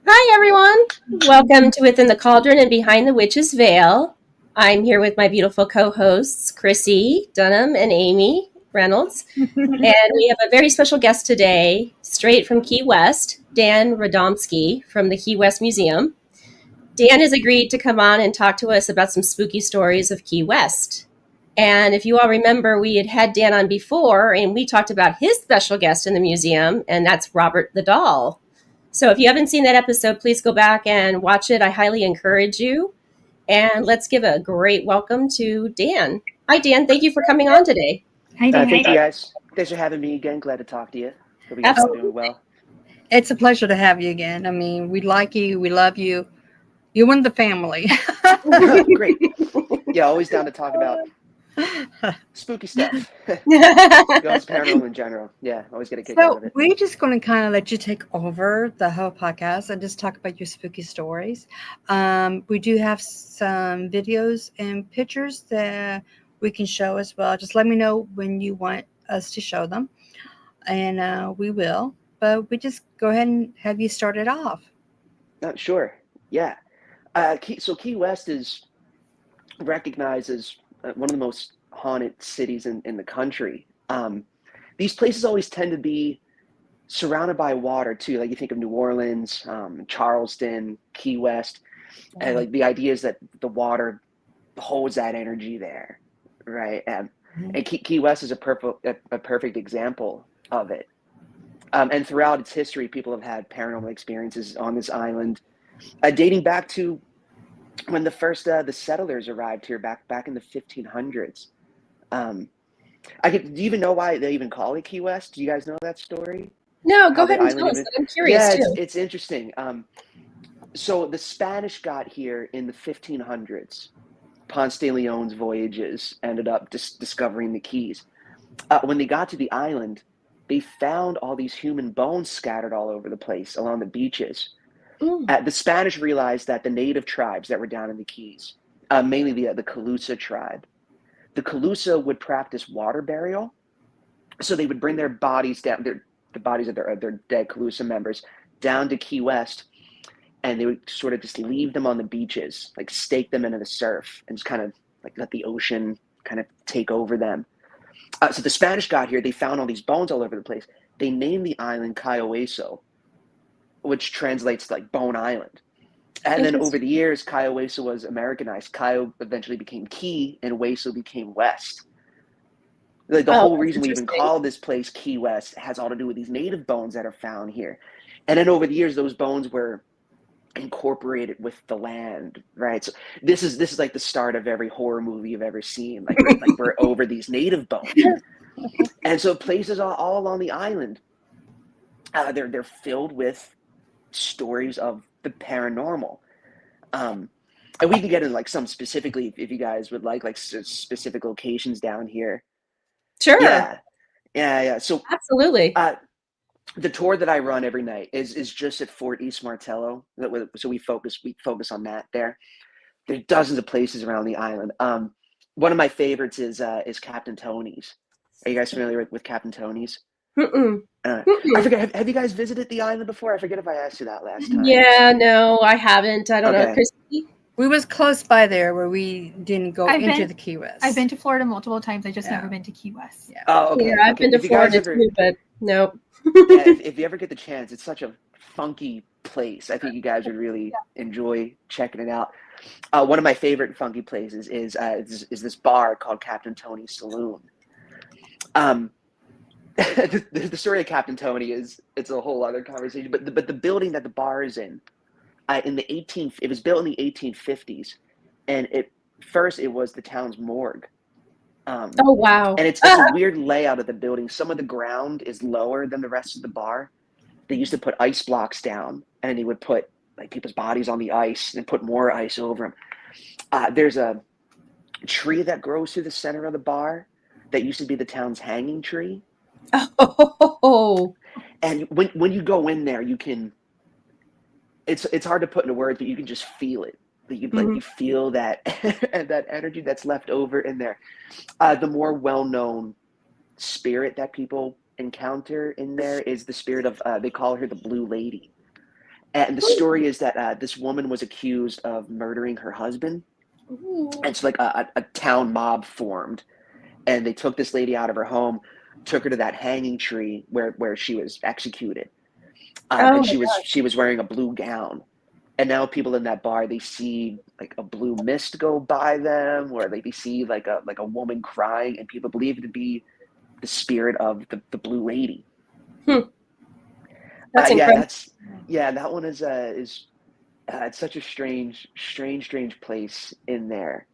Hi, everyone. Welcome to Within the Cauldron and Behind the Witch's Veil. I'm here with my beautiful co hosts, Chrissy Dunham and Amy Reynolds. And we have a very special guest today, straight from Key West, Dan Radomski from the Key West Museum. Dan has agreed to come on and talk to us about some spooky stories of Key West. And if you all remember, we had Dan on before, and we talked about his special guest in the museum, and that's Robert the Doll. So if you haven't seen that episode, please go back and watch it. I highly encourage you. And let's give a great welcome to Dan. Hi, Dan. Thank you for coming on today. Hi, Dan. Thank you, guys. Thanks for having me again. Glad to talk to you. Hope you guys are doing well. It's a pleasure to have you again. I mean, we like you. We love you. You're one of the family. Great. Yeah, always down to talk about spooky stuff. Goes paranormal in general. Yeah, always get a kick out of it. We're just going to kind of let you take over the whole podcast and just talk about your spooky stories. We do have some videos and pictures that we can show as well. Just let me know when you want us to show them, and we will. But we just go ahead and have you start it off. Sure. Yeah. Key West is recognized as one of the most haunted cities in the country. These places always tend to be surrounded by water too. Like you think of New Orleans, Charleston, Key West, and like the idea is that the water holds that energy there, right? And Key West is a perfect example of it. And throughout its history, people have had paranormal experiences on this island, dating back to when the settlers arrived here back in the 1500s. Do you even know why they even call it Key West? Do you guys know that story? No, go ahead and tell us. I'm curious too. It's interesting. So the Spanish got here in the 1500s. Ponce de Leon's voyages ended up discovering the Keys. When they got to the island, they found all these human bones scattered all over the place along the beaches. The Spanish realized that the native tribes that were down in the Keys, mainly the Calusa tribe, the Calusa would practice water burial. So they would bring their bodies down, the bodies of their dead Calusa members, down to Key West, and they would sort of just leave them on the beaches, like stake them into the surf, and just kind of like let the ocean kind of take over them. So the Spanish got here, they found all these bones all over the place. They named the island Cayo Hueso, which translates to like Bone Island. And then over the years, Cayo Hueso was Americanized. Cayo eventually became Key, and Hueso became West. Like the whole reason we even call this place Key West has all to do with these native bones that are found here. And then over the years, those bones were incorporated with the land, right? So this is like the start of every horror movie you've ever seen. Like we're over these native bones. And so places all along the island, they're filled with stories of the paranormal. And we can get into like some specifically if you guys would like specific locations down here. Sure. Yeah. So absolutely. The tour that I run every night is just at Fort East Martello. So we focus on that there. There's dozens of places around the island. One of my favorites is Captain Tony's. Are you guys familiar with Captain Tony's? I forget. Have you guys visited the island before? I forget if I asked you that last time. Yeah, no, I haven't. I don't know. Christy? We was close by there where we didn't go into the Key West. I've been to Florida multiple times. I just never been to Key West. Yeah. Oh, okay. Yeah, I've been to Florida too, but no. If you ever get the chance, it's such a funky place. I think you guys would really enjoy checking it out. One of my favorite funky places is this bar called Captain Tony's Saloon. The story of Captain Tony it's a whole other conversation. But the building that the bar is in it was built in the 1850s, and first it was the town's morgue. Oh wow! And it's a weird layout of the building. Some of the ground is lower than the rest of the bar. They used to put ice blocks down, and they would put like people's bodies on the ice and put more ice over them. There's a tree that grows through the center of the bar that used to be the town's hanging tree. Oh. And when you go in there, you can. It's hard to put into words, but you can just feel it. You feel that that energy that's left over in there. The more well-known spirit that people encounter in there is the spirit of they call her the Blue Lady, And the story is that this woman was accused of murdering her husband. Ooh. And so like a town mob formed, and they took this lady out of her home, took her to that hanging tree where she was executed. Oh And my gosh. she was wearing a blue gown. And now people in that bar, they see like a blue mist go by them, or like they see like a woman crying, and people believe it to be the spirit of the blue lady. That's Yeah, incredible. that one is it's such a strange place in there.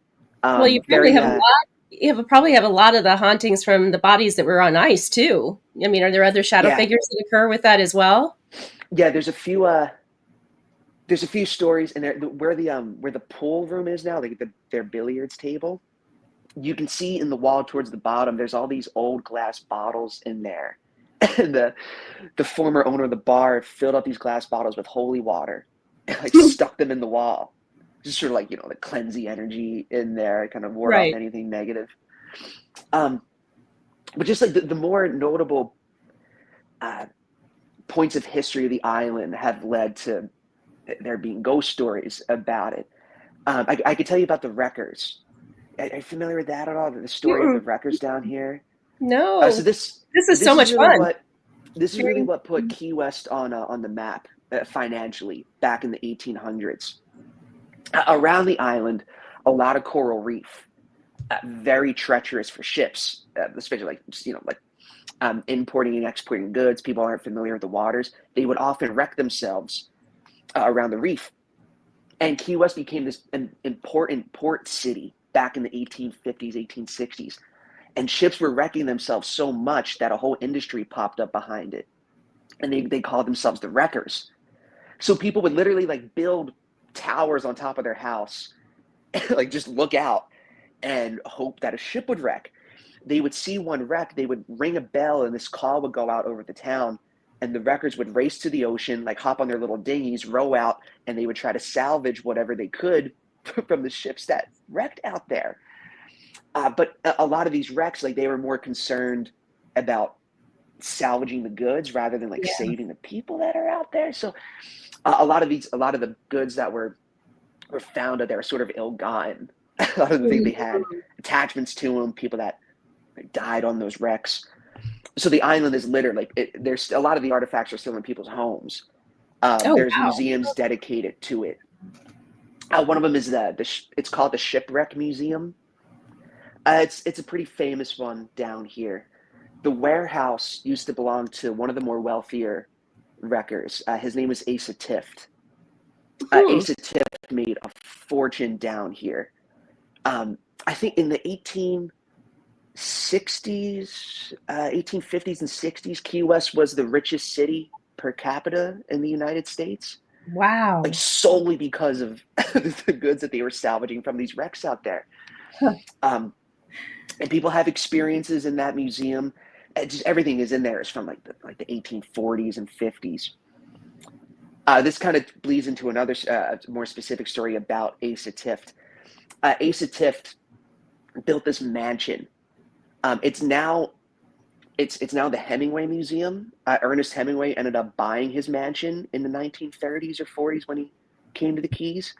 Well, you probably Very have a lot. Probably have a lot of the hauntings from the bodies that were on ice too. I mean, are there other shadow yeah figures that occur with that as well? yeah. There's a few stories in there where the pool room is now, like their billiards table. You can see in the wall towards the bottom, there's all these old glass bottles in there. And the former owner of the bar filled up these glass bottles with holy water and like stuck them in the wall. Just sort of like, to cleanse the energy in there, kind of ward off Right. anything negative. But just like the more notable points of history of the island have led to there being ghost stories about it. I could tell you about the wreckers. Are you familiar with that at all? The story of the Mm-mm. wreckers down here. No. So this This is this so is much really fun. what put Key West on the map financially back in the 1800s. Around the island, a lot of coral reef, very treacherous for ships, especially importing and exporting goods. People aren't familiar with the waters. They would often wreck themselves around the reef. And Key West became this important port city back in the 1850s, 1860s. And ships were wrecking themselves so much that a whole industry popped up behind it. And they called themselves the wreckers. So people would literally like build towers on top of their house, like just look out and hope that a ship would wreck. They would see one wreck, they would ring a bell, and this call would go out over the town. And the wreckers would race to the ocean, like hop on their little dinghies, row out, and they would try to salvage whatever they could from the ships that wrecked out there. But a lot of these wrecks, like they were more concerned about salvaging the goods rather than like Yeah. saving the people that are out there. So a lot of the goods that were found out there are sort of ill-gotten. A lot of the things they had attachments to them, people that died on those wrecks. So the island is littered. There's a lot of the artifacts are still in people's homes. Oh There's wow. museums dedicated to it. One of them is it's called the Shipwreck Museum. It's a pretty famous one down here. The warehouse used to belong to one of the more wealthier wreckers. His name was Asa Tift. Asa Tift made a fortune down here. I think in the 1850s and 60s, Key West was the richest city per capita in the United States. Wow. Like solely because of the goods that they were salvaging from these wrecks out there. And people have experiences in that museum. Just everything is in there is from like the 1840s and 50s. This kind of bleeds into another more specific story about Asa Tift. Asa Tift built this mansion. It's now the Hemingway Museum. Ernest Hemingway ended up buying his mansion in the 1930s or 40s when he came to the Keys.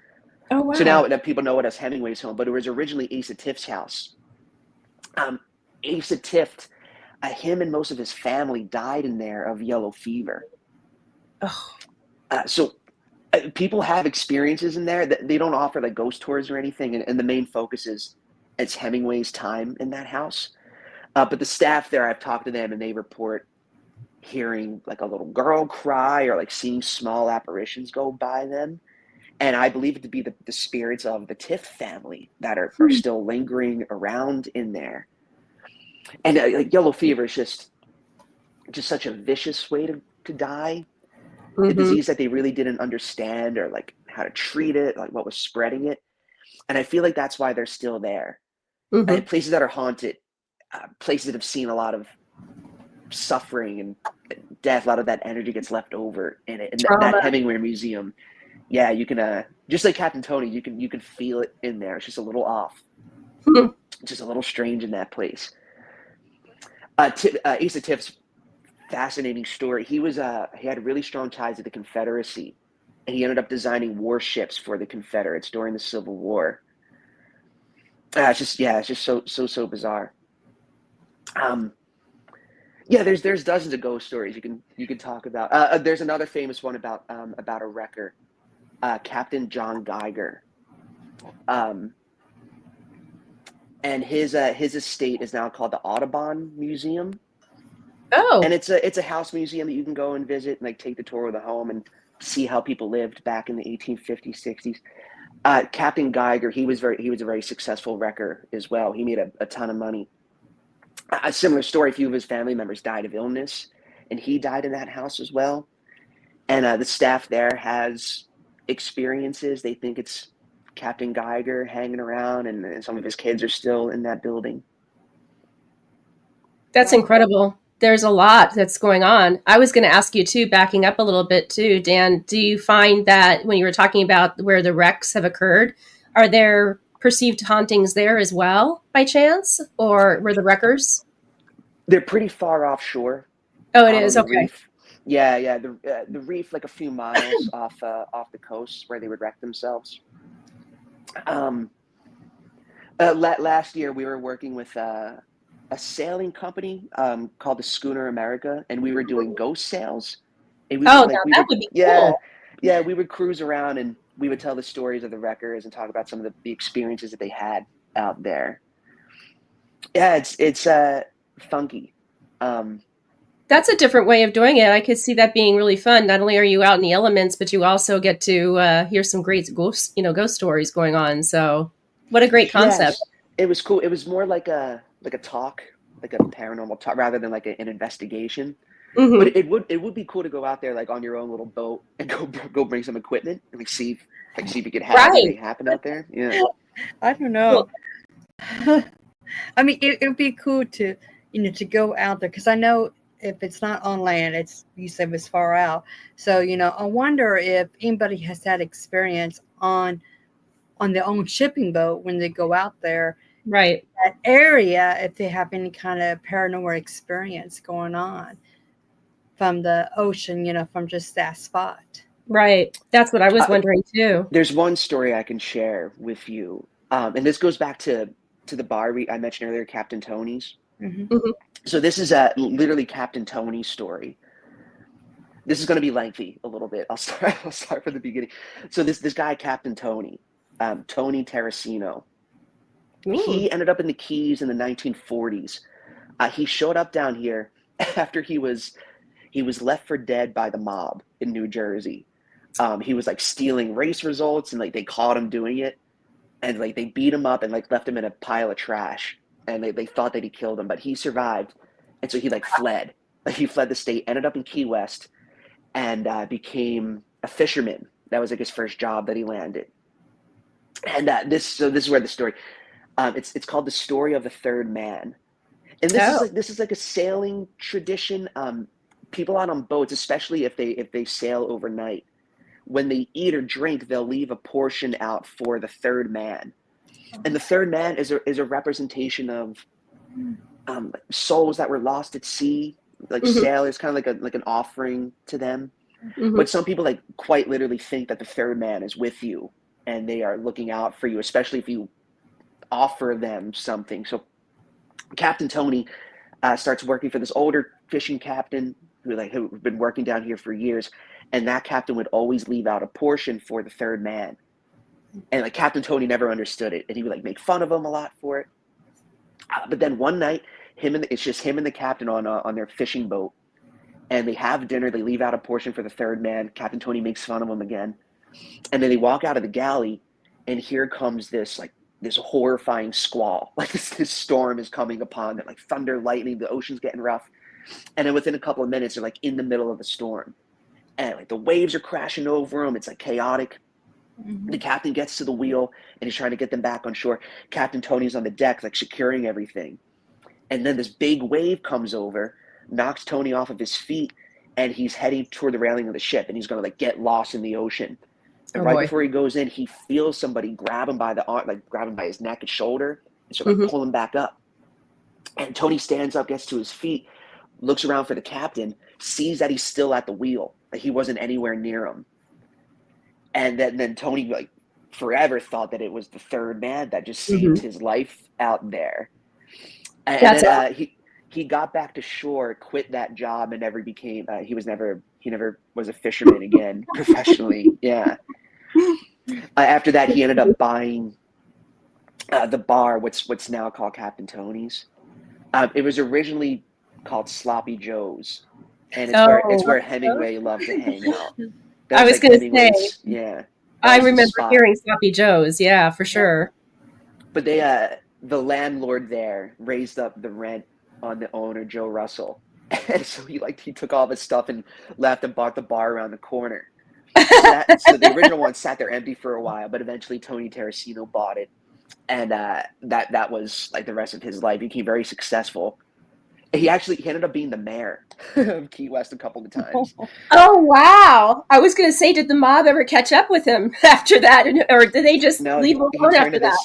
Oh wow. So now that people know it as Hemingway's home, but it was originally Asa Tift's house. Asa Tift, him and most of his family died in there of yellow fever. Oh. So people have experiences in there that they don't offer like ghost tours or anything, and the main focus is it's Hemingway's time in that house. But the staff there, I've talked to them, and they report hearing like a little girl cry or like seeing small apparitions go by them. And I believe it to be the spirits of the Tift family that are still lingering around in there. And like yellow fever is just such a vicious way to die. A disease that they really didn't understand or like how to treat it, like what was spreading it. And I feel like that's why they're still there. And places that are haunted, places that have seen a lot of suffering and death, a lot of that energy gets left over in it. And that Hemingway Museum, yeah, you can just like Captain Tony, you can feel it in there. It's just a little off, just a little strange in that place. Asa Tift's fascinating story. He had really strong ties to the Confederacy and he ended up designing warships for the Confederates during the Civil War. It's just so bizarre. There's dozens of ghost stories you can talk about. There's another famous one about a wrecker, Captain John Geiger, and his estate is now called the Audubon Museum. Oh, And it's a house museum that you can go and visit and like take the tour of the home and see how people lived back in the 1850s, 60s. Captain Geiger, he was a very successful wrecker as well. He made a ton of money. A similar story, a few of his family members died of illness, and he died in that house as well. And the staff there has experiences. They think it's Captain Geiger hanging around, and some of his kids are still in that building. that's incredible. There's a lot that's going on. I was going to ask you too, backing up a little bit too, Dan, do you find that when you were talking about where the wrecks have occurred, are there perceived hauntings there as well by chance, or were the wreckers? They're pretty far offshore. Oh, it is. The Okay. reef. Yeah. The reef, like a few miles off the coast, where they would wreck themselves. Last year, we were working with a sailing company called the Schooner America, and we were doing ghost sails. And Now that would be cool. Yeah, we would cruise around and we would tell the stories of the wreckers and talk about some of the experiences that they had out there. Yeah, it's funky. That's a different way of doing it. I could see that being really fun. Not only are you out in the elements, but you also get to hear some great ghost stories going on. So, what a great concept! Yes, it was cool. It was more like a talk, like a paranormal talk, rather than like an investigation. Mm-hmm. But it would be cool to go out there like on your own little boat and go bring some equipment and see if you could have anything happen out there. Yeah, I don't know. I mean, it would be cool to go out there, because I know if it's not on land, you said it's far out. So I wonder if anybody has that experience on their own shipping boat when they go out there, Right. That area, if they have any kind of paranormal experience going on from the ocean, from just that spot. Right. That's what I was wondering too. There's one story I can share with you, and this goes back to the bar I mentioned earlier, Captain Tony's. Mm-hmm. Mm-hmm. So this is literally Captain Tony's story. This is going to be lengthy a little bit. I'll start from the beginning. So this guy, Captain Tony, Tony Terracino, he ended up in the Keys in the 1940s. He showed up down here after he was left for dead by the mob in New Jersey. He was like stealing race results, and like they caught him doing it, and like they beat him up and like left him in a pile of trash, and they thought that he killed him, but he survived, and so he like fled. He fled the state, ended up in Key West, and became a fisherman. That was like his first job that he landed. And this is where the story. It's called The Story of the Third Man, and this is like a sailing tradition. People out on boats, especially if they sail overnight, when they eat or drink, they'll leave a portion out for the third man, and the third man is a representation of souls that were lost at sea, like sailors, kind of like an offering to them. Mm-hmm. But some people like quite literally think that the third man is with you, and they are looking out for you, especially if you offer them something. So Captain Tony starts working for this older fishing captain who'd been working down here for years, and that captain would always leave out a portion for the third man, and like Captain Tony never understood it, and he would like make fun of him a lot for it. But then one night, it's just him and the captain on their fishing boat, and they have dinner. They leave out a portion for the third man. Captain Tony makes fun of him again, and then they walk out of the galley, and here comes this horrifying squall. Like this storm is coming upon them, like thunder, lightning, the ocean's getting rough. And then within a couple of minutes, they're like in the middle of a storm. And like the waves are crashing over them. It's like chaotic. Mm-hmm. The captain gets to the wheel and he's trying to get them back on shore. Captain Tony's on the deck, like securing everything. And then this big wave comes over, knocks Tony off of his feet, and he's heading toward the railing of the ship, and he's going to like get lost in the ocean. And before he goes in, he feels somebody grab him by the arm, like grab him by his neck and shoulder, and sort of pull him back up. And Tony stands up, gets to his feet, looks around for the captain, sees that he's still at the wheel, that he wasn't anywhere near him. And then Tony like forever thought that it was the third man that just saved his life out there. And That's then he got back to shore, quit that job, and never became. He never was a fisherman again professionally. Yeah. After that, he ended up buying the bar, what's now called Captain Tony's. It was originally called Sloppy Joe's, and it's where Hemingway loved to hang out. I was going to say, Hemingway's, yeah. I remember hearing Sloppy Joe's, yeah, for sure. But the landlord there raised up the rent on the owner, Joe Russell, and so he took all of his stuff and left and bought the bar around the corner. So the original one sat there empty for a while, but eventually Tony Terracino bought it, and that was like the rest of his life. He became very successful. He ended up being the mayor of Key West a couple of times. Oh wow! I was going to say, did the mob ever catch up with him after that, or did they just leave him alone after that?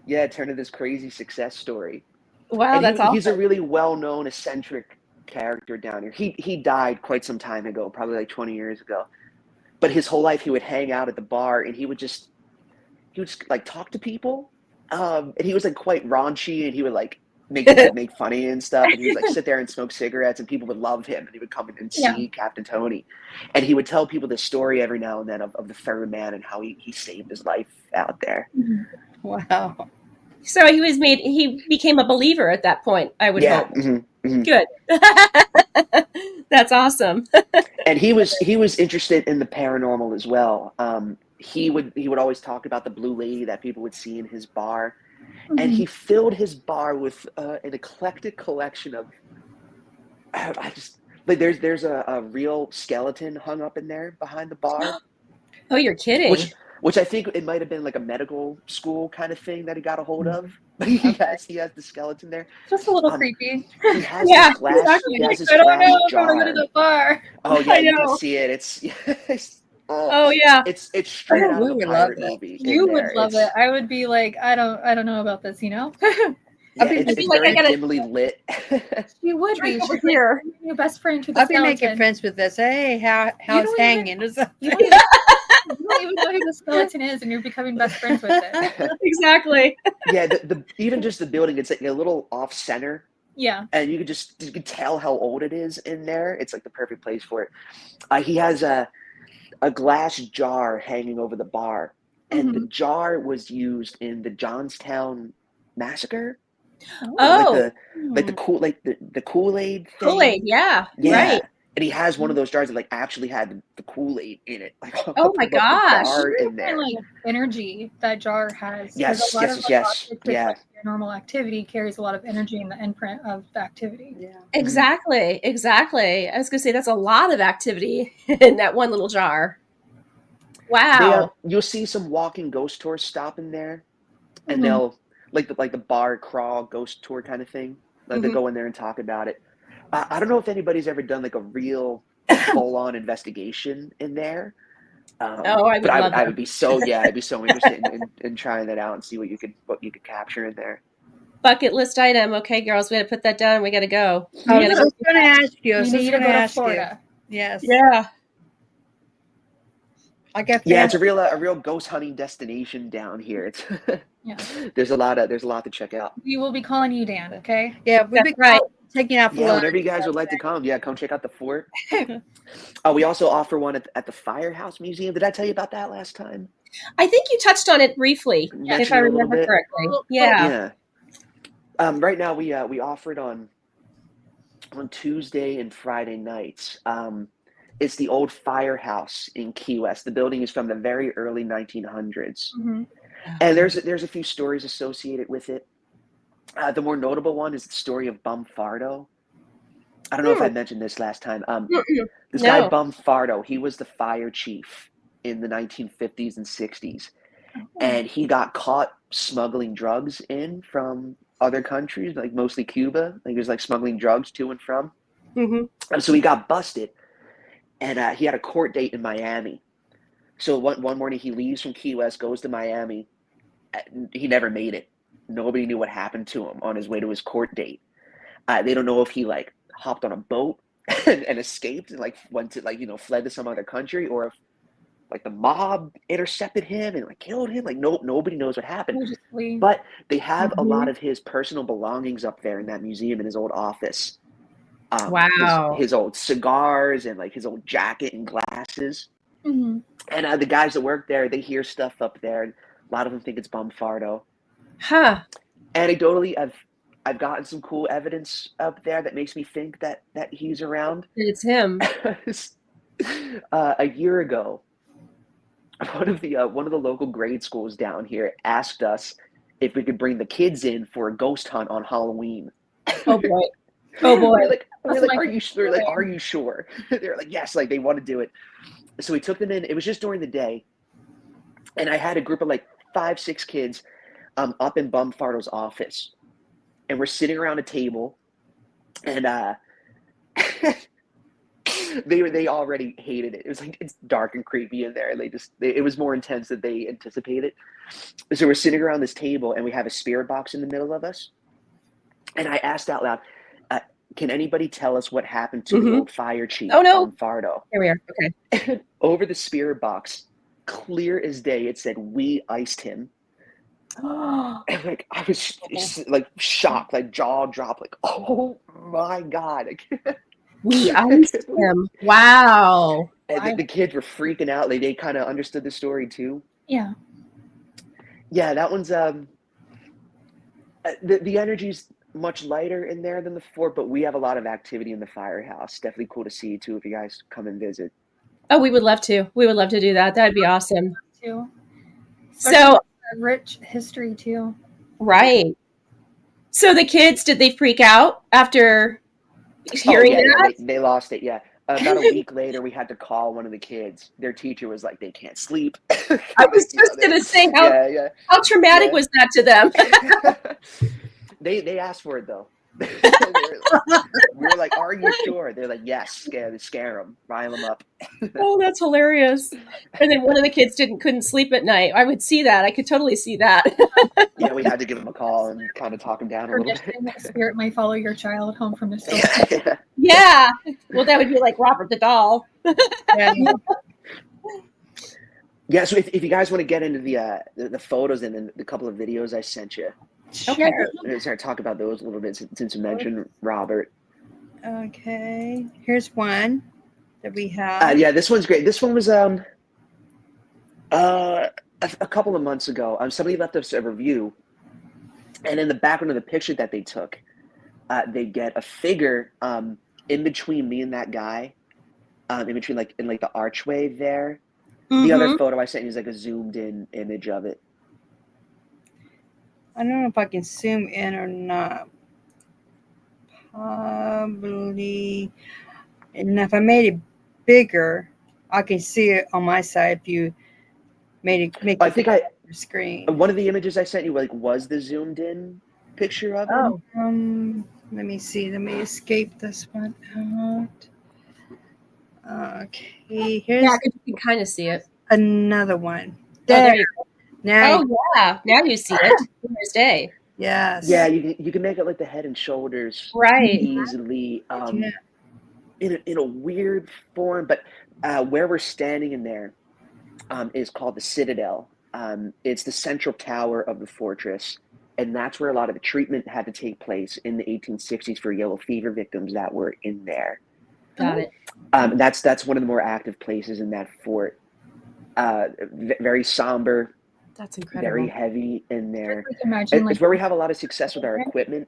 Yeah, it turned into this crazy success story. Wow, that's awesome. He's a really well-known, eccentric character down here. He died quite some time ago, probably like 20 years ago. But his whole life, he would hang out at the bar, and he would just like talk to people. And he was like quite raunchy, and he would like make fun of you and stuff. And he would like sit there and smoke cigarettes, and people would love him. And he would come in and see Captain Tony, and he would tell people this story every now and then of the third man and how he saved his life out there. Wow. So he became a believer at that point, I would hope. Good. That's awesome. And he was interested in the paranormal as well. He would always talk about the blue lady that people would see in his bar, and he filled his bar with an eclectic collection of. There's a real skeleton hung up in there behind the bar. Oh, you're kidding. Which I think it might have been like a medical school kind of thing that he got a hold of. But he has the skeleton there. Just a little creepy. He has this glass, exactly. He has this I don't know if jar. I'm going to the bar. Oh yeah, you can see it. It's oh yeah. It's straight out of a pirate movie. You would love it. I would be like, I don't know about this, you know? Yeah, it's very dimly lit. You would be. Over here. Your best friend to the I'll skeleton. be making friends with this. Hey, how's hanging? You don't even know who the skeleton is, and you're becoming best friends with it. Exactly. Yeah, even just the building, it's like a little off center. Yeah. And you could tell how old it is in there. It's like the perfect place for it. He has a glass jar hanging over the bar, and the jar was used in the Johnstown massacre. Oh, like the Kool-Aid thing. Kool-Aid, yeah, right. And he has one of those jars that like actually had the Kool-Aid in it. Like, oh my gosh! In there. Like energy that jar has. Yes. Yeah. Normal activity carries a lot of energy in the imprint of the activity. Yeah. Exactly. I was gonna say that's a lot of activity in that one little jar. Wow. You'll see some walking ghost tours stop in there, and they'll like the bar crawl ghost tour kind of thing. Like they go in there and talk about it. I don't know if anybody's ever done like a real full-on investigation in there. I would be so interested in trying that out and see what you could capture in there. Bucket list item. Okay, girls, we got to put that down. We got to go. I was just going to ask you. You need to go to Florida. Yes. Yeah. It's a real ghost hunting destination down here. It's there's a lot to check out. We will be calling you, Dan. Okay. Yeah, we'll be right. Taking out for whenever you guys would like to come. Yeah, come check out the fort. We also offer one at the Firehouse Museum. Did I tell you about that last time? I think you touched on it briefly, if I remember correctly. Yeah. Right now we offer it on Tuesday and Friday nights. It's the old firehouse in Key West. The building is from the very early 1900s, and there's a few stories associated with it. The more notable one is the story of Bum Fardo. I don't know if I mentioned this last time. This guy Bum Fardo, he was the fire chief in the 1950s and 60s, and he got caught smuggling drugs in from other countries, like mostly Cuba. Like he was like smuggling drugs to and from. And so he got busted, and he had a court date in Miami. So one morning he leaves from Key West, goes to Miami. He never made it. Nobody knew what happened to him on his way to his court date. They don't know if he like hopped on a boat and escaped and like went to fled to some other country, or like the mob intercepted him and like killed him. Like nobody knows what happened. We'll just flee. But they have a lot Mhm. of his personal belongings up there in that museum in his old office. Wow. His old cigars and like his old jacket and glasses. Mhm. And the guys that work there, they hear stuff up there, and a lot of them think it's Bumfardo. Huh. Anecdotally, I've gotten some cool evidence up there that makes me think that he's around. It's him. A year ago, one of the local grade schools down here asked us if we could bring the kids in for a ghost hunt on Halloween. Oh boy. Oh boy. We're like, That's are like- you sure? Like, are you sure? They're like, yes, like they want to do it. So we took them in. It was just during the day, and I had a group of like 5-6 kids up in Bumfardo's office, and we're sitting around a table, and they already hated it. It was like, it's dark and creepy in there. It was more intense than they anticipated. So we're sitting around this table, and we have a spirit box in the middle of us, and I asked out loud, can anybody tell us what happened to the old fire chief, Oh, no. Bumfardo? Here we are. Okay. Over the spirit box, clear as day, it said, "We iced him." And like I was like shocked, like jaw dropped, like, oh my God. We iced him. Wow. And the kids were freaking out. They kind of understood the story too. Yeah. Yeah, that one's the energy's much lighter in there than the fort, but we have a lot of activity in the firehouse. Definitely cool to see too if you guys come and visit. Oh, we would love to. We would love to do that. That'd be awesome. Too. So, A rich history too. right. So the kids, did they freak out after hearing that? They lost it. Yeah. About a week later, we had to call one of the kids. Their teacher was like, they can't sleep. I was just going to say, how traumatic was that to them? They asked for it though. We were like, "Are you sure?" They're like, "Yes." Scare them, rile them up. Oh, that's hilarious. And then one of the kids couldn't sleep at night. I would see that. I could totally see that. Yeah, we had to give them a call and kind of talk them down a little bit. Tradition that spirit may follow your child home from his soul. Yeah. Well, that would be like Robert the doll. Yeah. Yeah. So if you guys want to get into the photos and then the couple of videos I sent you, Okay. I'm going to talk about those a little bit since you mentioned Robert. Okay. Here's one that we have. Yeah, this one's great. This one was a couple of months ago. Somebody left us a review, and in the background of the picture that they took, they get a figure in between me and that guy, in between in the archway there. The other photo I sent you is like a zoomed in image of it. I don't know if I can zoom in or not. Probably. And if I made it bigger, I can see it on my side if you make I think your screen. one of the images I sent you was the zoomed in picture of it. Oh. Let me see. Let me escape this one out. Okay, here's Yeah, because you can kind of see it. another one. Oh, there you go. Now, Oh, yeah. Now you see it. Clear as day. yes. Yeah, you can make it like the head and shoulders Right. easily. Yeah. In a weird form, but where we're standing in there is called the Citadel. It's the central tower of the fortress, and that's where a lot of the treatment had to take place in the 1860s for yellow fever victims that were in there. Got it. That's one of the more active places in that fort. Very somber, That's incredible. very heavy in there. Like, imagine It's where we have a lot of success with our equipment.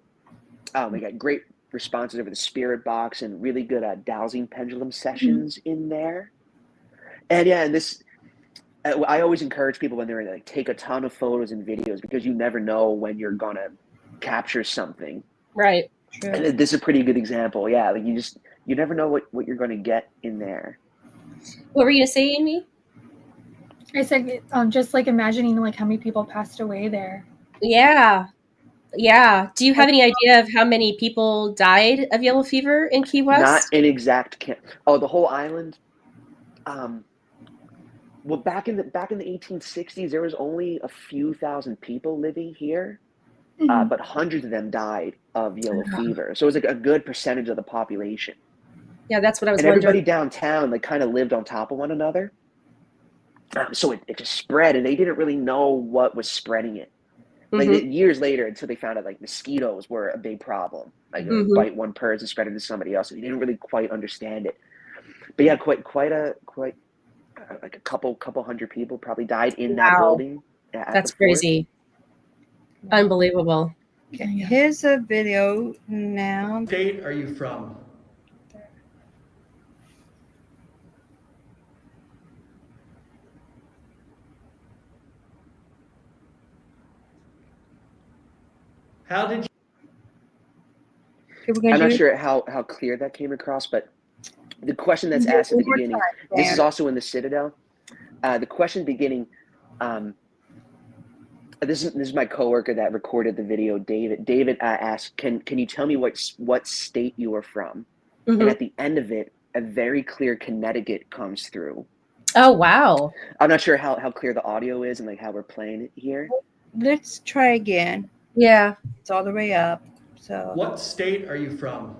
We got great responses over the spirit box and really good dowsing pendulum sessions in there. And yeah, and this I always encourage people when they're in, take a ton of photos and videos, because you never know when you're gonna capture something. Right. True. And this is a pretty good example. Yeah, you never know what you're gonna get in there. What were you going to say, Amy? I said, just like imagining how many people passed away there. Yeah. Yeah. Do you have any idea of how many people died of yellow fever in Key West? Not an exact the whole island. Well, back in the 1860s, there was only a few thousand people living here, but hundreds of them died of yellow fever. So it was a good percentage of the population. Yeah, that's what I was And everybody wondering. downtown kind of lived on top of one another. So it just spread, and they didn't really know what was spreading it. Like Mm-hmm. years later, until they found out like mosquitoes were a big problem. Like Mm-hmm. bite one person, spread it to somebody else. And they didn't really quite understand it. But yeah, quite like a couple hundred people probably died in that Wow. building at That's the fort. crazy. Unbelievable. Okay, here's a video now. What state are you from? How did you? Okay, we're gonna I'm do not it. sure how clear that came across, but the question that's asked at the One more beginning, time, this is Dan. also in the Citadel. The question beginning, this is my coworker that recorded the video, David. David asked, "Can you tell me what state you are from?" And Mm-hmm. at the end of it, a very clear Connecticut comes through. Oh, wow. I'm not sure how clear the audio is and like how we're playing it here. Let's try again. Yeah. It's all the way up. So What state are you from?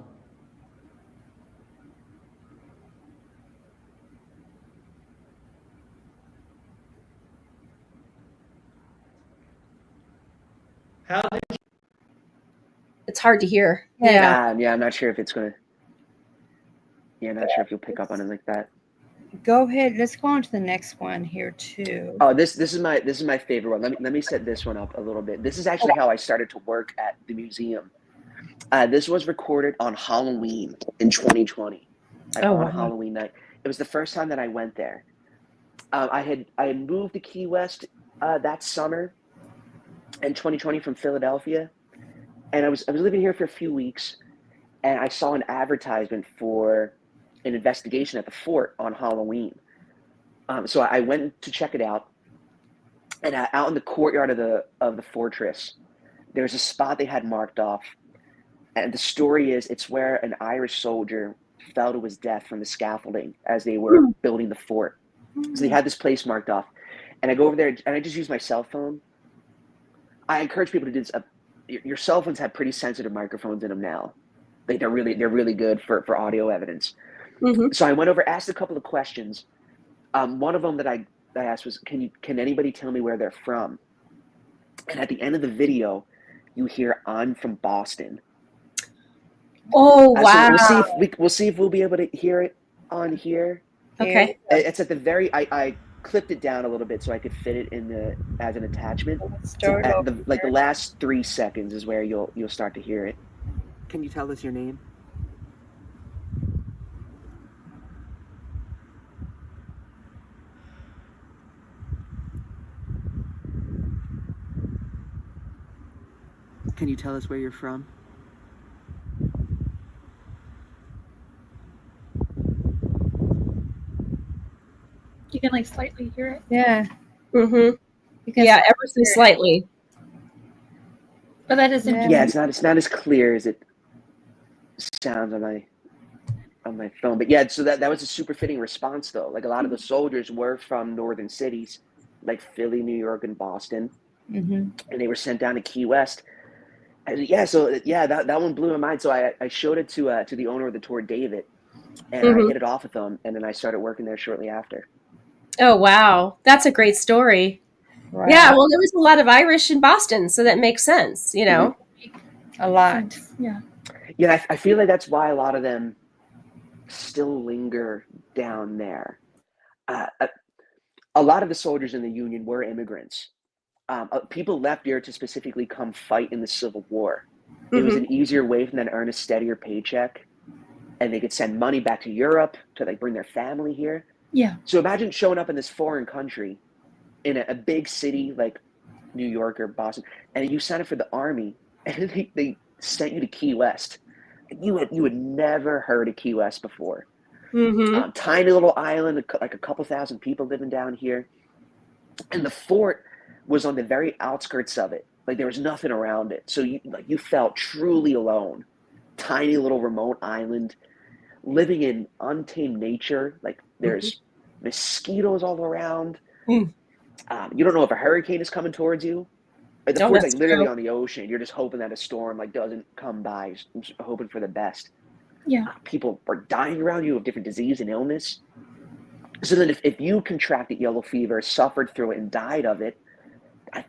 How did you? It's hard to hear. Yeah. Yeah. I'm not sure if it's gonna. Yeah, I'm not sure if you'll pick up on it like that. go ahead. Let's go on to the next one here too. Oh, this is my favorite one. Let me set this one up a little bit. This is actually how I started to work at the museum. This was recorded on Halloween in 2020. Oh, on wow. Halloween night. It was the first time that I went there. I had moved to Key West that summer in 2020 from Philadelphia, and I was living here for a few weeks, and I saw an advertisement for an investigation at the fort on Halloween. So I went to check it out, and out in the courtyard of the fortress, there's a spot they had marked off, and the story is it's where an Irish soldier fell to his death from the scaffolding as they were building the fort. So they had this place marked off, and I go over there and I just use my cell phone. I encourage people to do this. Your cell phones have pretty sensitive microphones in them now. Like they're really good for audio evidence. Mm-hmm. So I went over, asked a couple of questions. One of them that I asked was, can anybody tell me where they're from? And at the end of the video, you hear, "I'm from Boston." Oh, wow. So we'll see if we'll be able to hear it on here. Okay. It's at the very. I clipped it down a little bit so I could fit it as an attachment. Let's So start at over. the last 3 seconds is where you'll start to hear it. Can you tell us your name? Can you tell us where you're from? You can like slightly hear it, Yeah. Mm-hmm. You can Yeah, ever so slightly. but that is Yeah. interesting. Yeah, it's not as clear as it sounds on my phone. But yeah, so that was a super fitting response though. Like a lot of the soldiers were from northern cities like Philly, New York, and Boston, Mm-hmm. and they were sent down to Key West. And that one blew my mind. So I showed it to the owner of the tour, David, and I Mhm. hit it off with him, and then I started working there shortly after. Oh, wow. That's a great story. Right. Yeah, well, there was a lot of Irish in Boston, so that makes sense, you know? A lot. Yeah. Yeah, I feel like that's why a lot of them still linger down there. A lot of the soldiers in the Union were immigrants. People left here to specifically come fight in the Civil War. It was Mhm. an easier way for them to earn a steadier paycheck, and they could send money back to Europe to like bring their family here. Yeah. So imagine showing up in this foreign country in a big city like New York or Boston, and you sign up for the army, and they sent you to Key West. You had never heard of Key West before. Mhm. Tiny little island, like a couple thousand people living down here, and the fort was on the very outskirts of it. Like there was nothing around it, so you felt truly alone. Tiny little remote island, living in untamed nature. Like there's mosquitoes all around. Mm. You don't know if a hurricane is coming towards you. The Oh, fort's that's like literally true. on the ocean. You're just hoping that a storm like doesn't come by. Just hoping for the best. Yeah. People are dying around you of different disease and illness. So then if you contracted yellow fever, suffered through it, and died of it,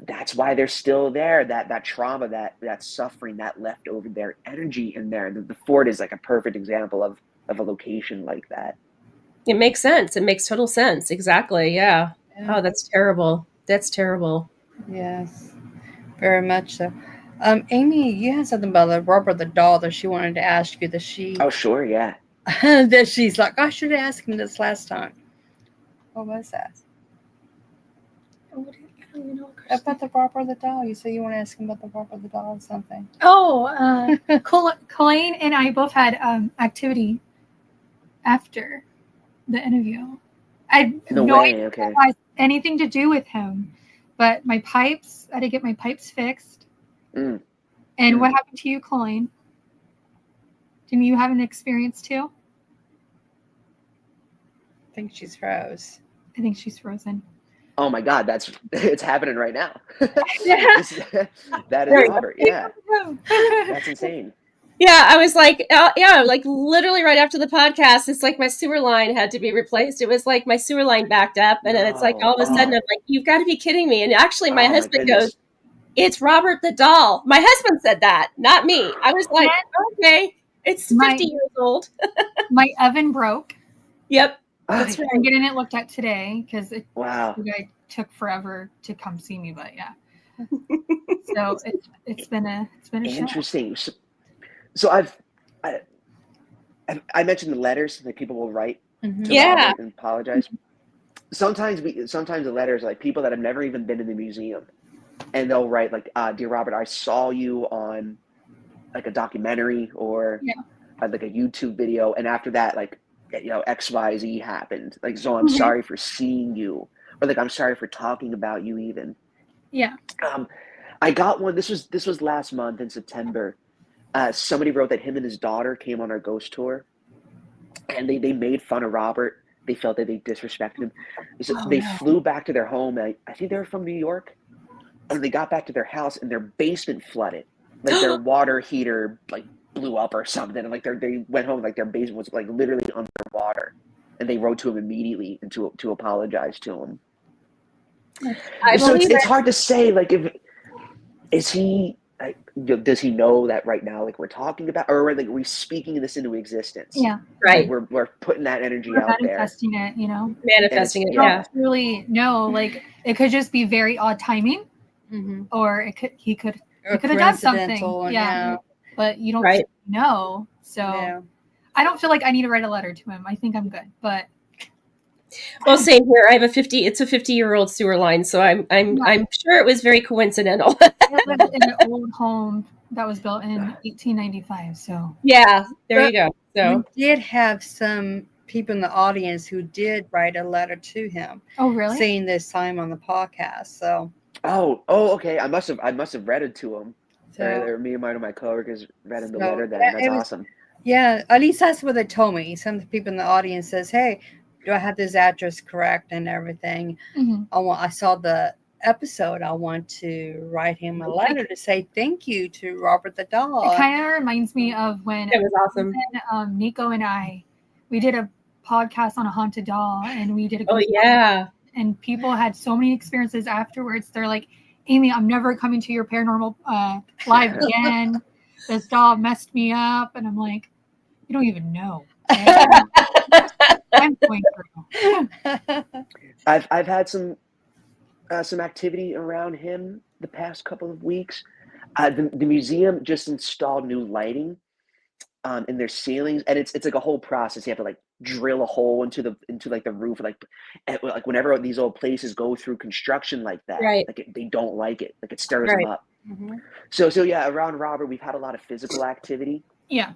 that's why they're still there. That trauma, that suffering, that leftover their energy in there. The fort is like a perfect example of a location like that. It makes sense. It makes total sense. Exactly. Yeah. Yeah. Oh, that's terrible. That's terrible. Yes, very much so. Amy, you had something about the Robert the doll that she wanted to ask you that she Oh, sure, yeah. that she's like, I should have asked him this last time. What was that? What do you know, Christy? About the Robert the doll. You said you want to ask him about the Robert the doll or something. Oh, Colleen and I both had activity after the interview. I had No no way. idea Okay. it has anything to do with him, but I had to get my pipes fixed. Mm. And Mm. what happened to you, Colleen? Didn't you have an experience too? I think she's froze. I think she's frozen. Oh my God, it's happening right now. Yeah. That There is you go. Robert. Yeah, that's insane. Yeah, I was like, yeah, like literally right after the podcast, it's like my sewer line had to be replaced. It was like my sewer line backed up, and then it's like all of a sudden, I'm like, you've got to be kidding me. And actually, my Oh, husband goodness. goes, it's Robert the doll. My husband said that, not me. I was like, okay, it's 50 years old. My oven broke. Yep, that's right. I'm getting it looked at today because the Wow. guy took forever to come see me, but yeah. So it's been a show. Interesting. So I mentioned the letters that people will write to Yeah. Robert and apologize. Sometimes the letters are like people that have never even been in the museum, and they'll write like, "Dear Robert, I saw you on like a documentary or like a YouTube video, and after that, like, you know, XYZ happened. Like, so I'm sorry for seeing you, or like I'm sorry for talking about you even." Yeah. I got one. This was last month in September. Somebody wrote that him and his daughter came on our ghost tour, and they made fun of Robert. They felt that they disrespected him. So they flew back to their home. I think they were from New York, and they got back to their house, and their basement flooded. Like their water heater like blew up or something, and like they went home, like their basement was like literally underwater, and they wrote to him immediately and to apologize to him. So it's hard to say, like, is he, like, does he know that right now, like, we're talking about, or like, are we speaking this into existence? Yeah. Right. Like, we're putting that energy We're out there. manifesting it, you know. Manifesting it, You yeah. don't really know. Like it could just be very odd timing, Mm-hmm. or he could have done something. Coincidental, Yeah. But you don't Right. know. So Yeah. I don't feel like I need to write a letter to him. I think I'm good. But Well, same here. I have it's a 50-year-old sewer line, so I'm sure it was very coincidental. I lived in an old home that was built in 1895. So Yeah, there you go. So We did have some people in the audience who did write a letter to him, oh really? seeing this time on the podcast. So, Oh, okay. I must have read it to him. Or me and one of my coworkers read him the letter. That's it was- awesome. yeah, at least that's what they told me. Some people in the audience says, "Hey, do I have this address correct and everything?" Mhm. I saw the episode. I want to write him a letter to say thank you to Robert the doll. It kind of reminds me of when it was awesome. Nico and we did a podcast on a haunted doll, and we did a Oh ghost yeah. and people had so many experiences afterwards. They're like, Amy, I'm never coming to your paranormal live again. This doll messed me up. And I'm like, you don't even know. I'm going through. I've had some activity around him the past couple of weeks. The museum just installed new lighting in their ceilings, and it's like a whole process. You have to like drill a hole into like the roof, like whenever these old places go through construction like that, Right. like they don't like it, like it stirs Right. them up. Mm-hmm. So yeah, around Robert, we've had a lot of physical activity. Yeah.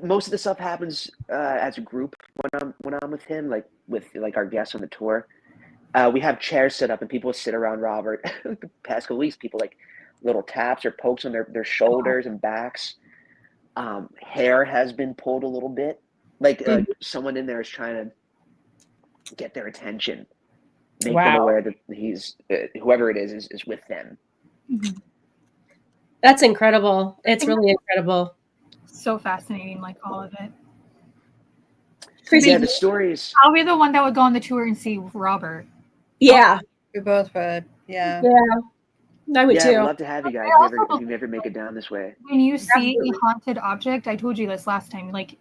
Most of the stuff happens as a group when I'm with him, like with like our guests on the tour. We have chairs set up and people sit around Robert. The past couple weeks, people like little taps or pokes on their shoulders and backs. Hair has been pulled a little bit. Like someone in there is trying to get their attention, make them aware that he's whoever it is with them. Mm-hmm. That's incredible. It's really incredible. So fascinating, like all of it. Chrissy, Yeah, the stories. I'll be the one that would go on the tour and see Robert. yeah, We both would. Yeah. I would Yeah, I would too. love to have you guys I if also you ever make it down this way. When you see Absolutely. a haunted object, I told you this last time, like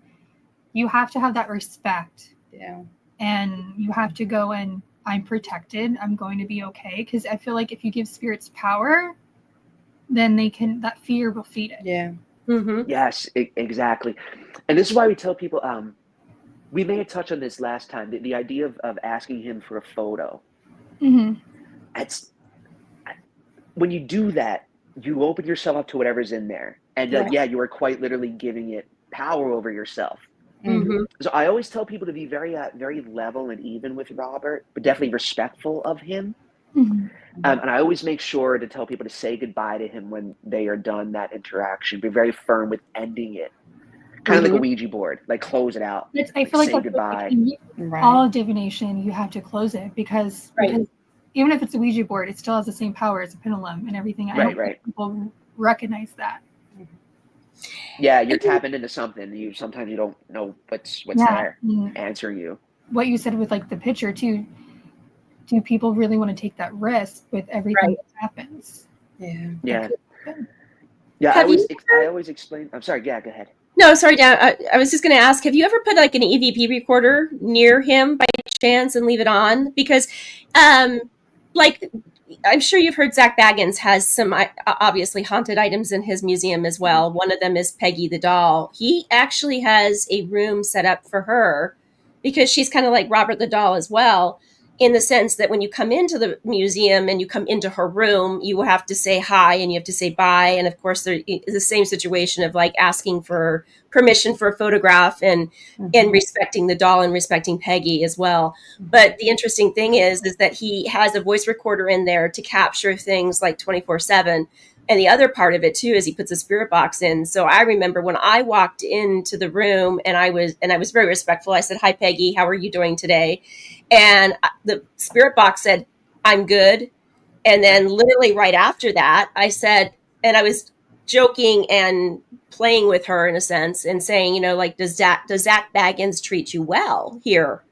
you have to have that respect Yeah. and you have to go and I'm protected. I'm going to be okay. Because I feel like if you give spirits power, then that fear will feed it. Yeah. Mm-hmm. Yes, exactly. And this is why we tell people, we may have touched on this last time, the idea of asking him for a photo. Mm-hmm. It's when you do that, you open yourself up to whatever's in there. And Right. yeah, you are quite literally giving it power over yourself. Mm-hmm. So I always tell people to be very, very level and even with Robert, but definitely respectful of him. Mm-hmm. And I always make sure to tell people to say goodbye to him when they are done that interaction. Be very firm with ending it. Kind of like a Ouija board, like close it out. I feel like Say that's goodbye. Right. all divination, you have to close it because even if it's a Ouija board, it still has the same power as a pendulum and everything. I don't think people recognize that. Yeah, you're tapping into something. Sometimes you don't know what's there answering you. What you said with like the picture too. Do people really want to take that risk with everything that happens? Yeah. Yeah. Yeah. I always explain. I'm sorry. Yeah, go ahead. No, sorry, Dan. I was just going to ask, have you ever put like an EVP recorder near him by chance and leave it on? Because, like, I'm sure you've heard Zach Baggins has some obviously haunted items in his museum as well. One of them is Peggy the doll. He actually has a room set up for her because she's kind of like Robert the doll as well, in the sense that when you come into the museum and you come into her room, you have to say hi and you have to say bye. And of course, there is the same situation of like asking for permission for a photograph and respecting the doll and respecting Peggy as well. But the interesting thing is that he has a voice recorder in there to capture things like 24/7. And the other part of it too is he puts a spirit box in. So I remember when I walked into the room and I was very respectful. I said, "Hi, Peggy, how are you doing today?" And the spirit box said, "I'm good." And then literally right after that, I said, and I was joking and playing with her in a sense and saying, you know, like, does Zach Baggins treat you well here?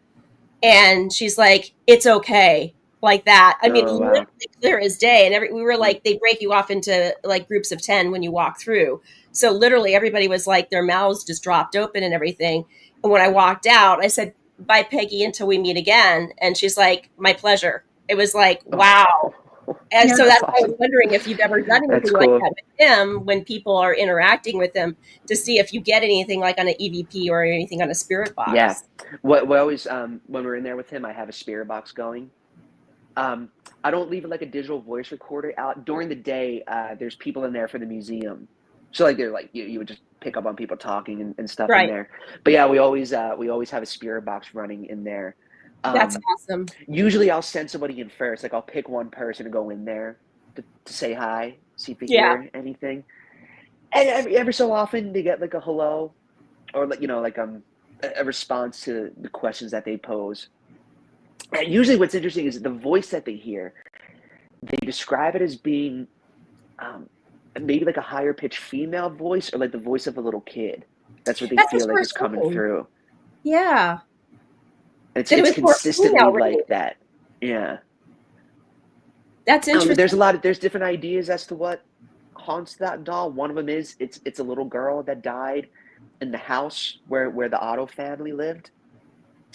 And she's like, "It's okay." Like that. I mean, literally clear as day. And we were like, they break you off into like groups of 10 when you walk through. So literally everybody was like, their mouths just dropped open and everything. And when I walked out, I said, "Bye, Peggy, until we meet again." And she's like, "My pleasure." It was like, wow. And so that's why I was wondering if you've ever done anything like that with him when people are interacting with him, to see if you get anything like on an EVP or anything on a spirit box. Yeah. We always, when we're in there with him, I have a spirit box going. I don't leave it like a digital voice recorder out. During the day, there's people in there for the museum. So like they're like you would just pick up on people talking and stuff in there. But yeah, we always have a spirit box running in there. That's awesome. Usually I'll send somebody in first. Like I'll pick one person to go in there to say hi, see if they hear anything. And every so often they get like a hello or like, you know, like a response to the questions that they pose. And usually what's interesting is the voice that they hear. They describe it as being maybe like a higher pitched female voice or like the voice of a little kid. That's what they feel like is coming through. Yeah. It's consistently like that. Yeah. That's interesting. There's different ideas as to what haunts that doll. One of them is it's a little girl that died in the house where the Otto family lived.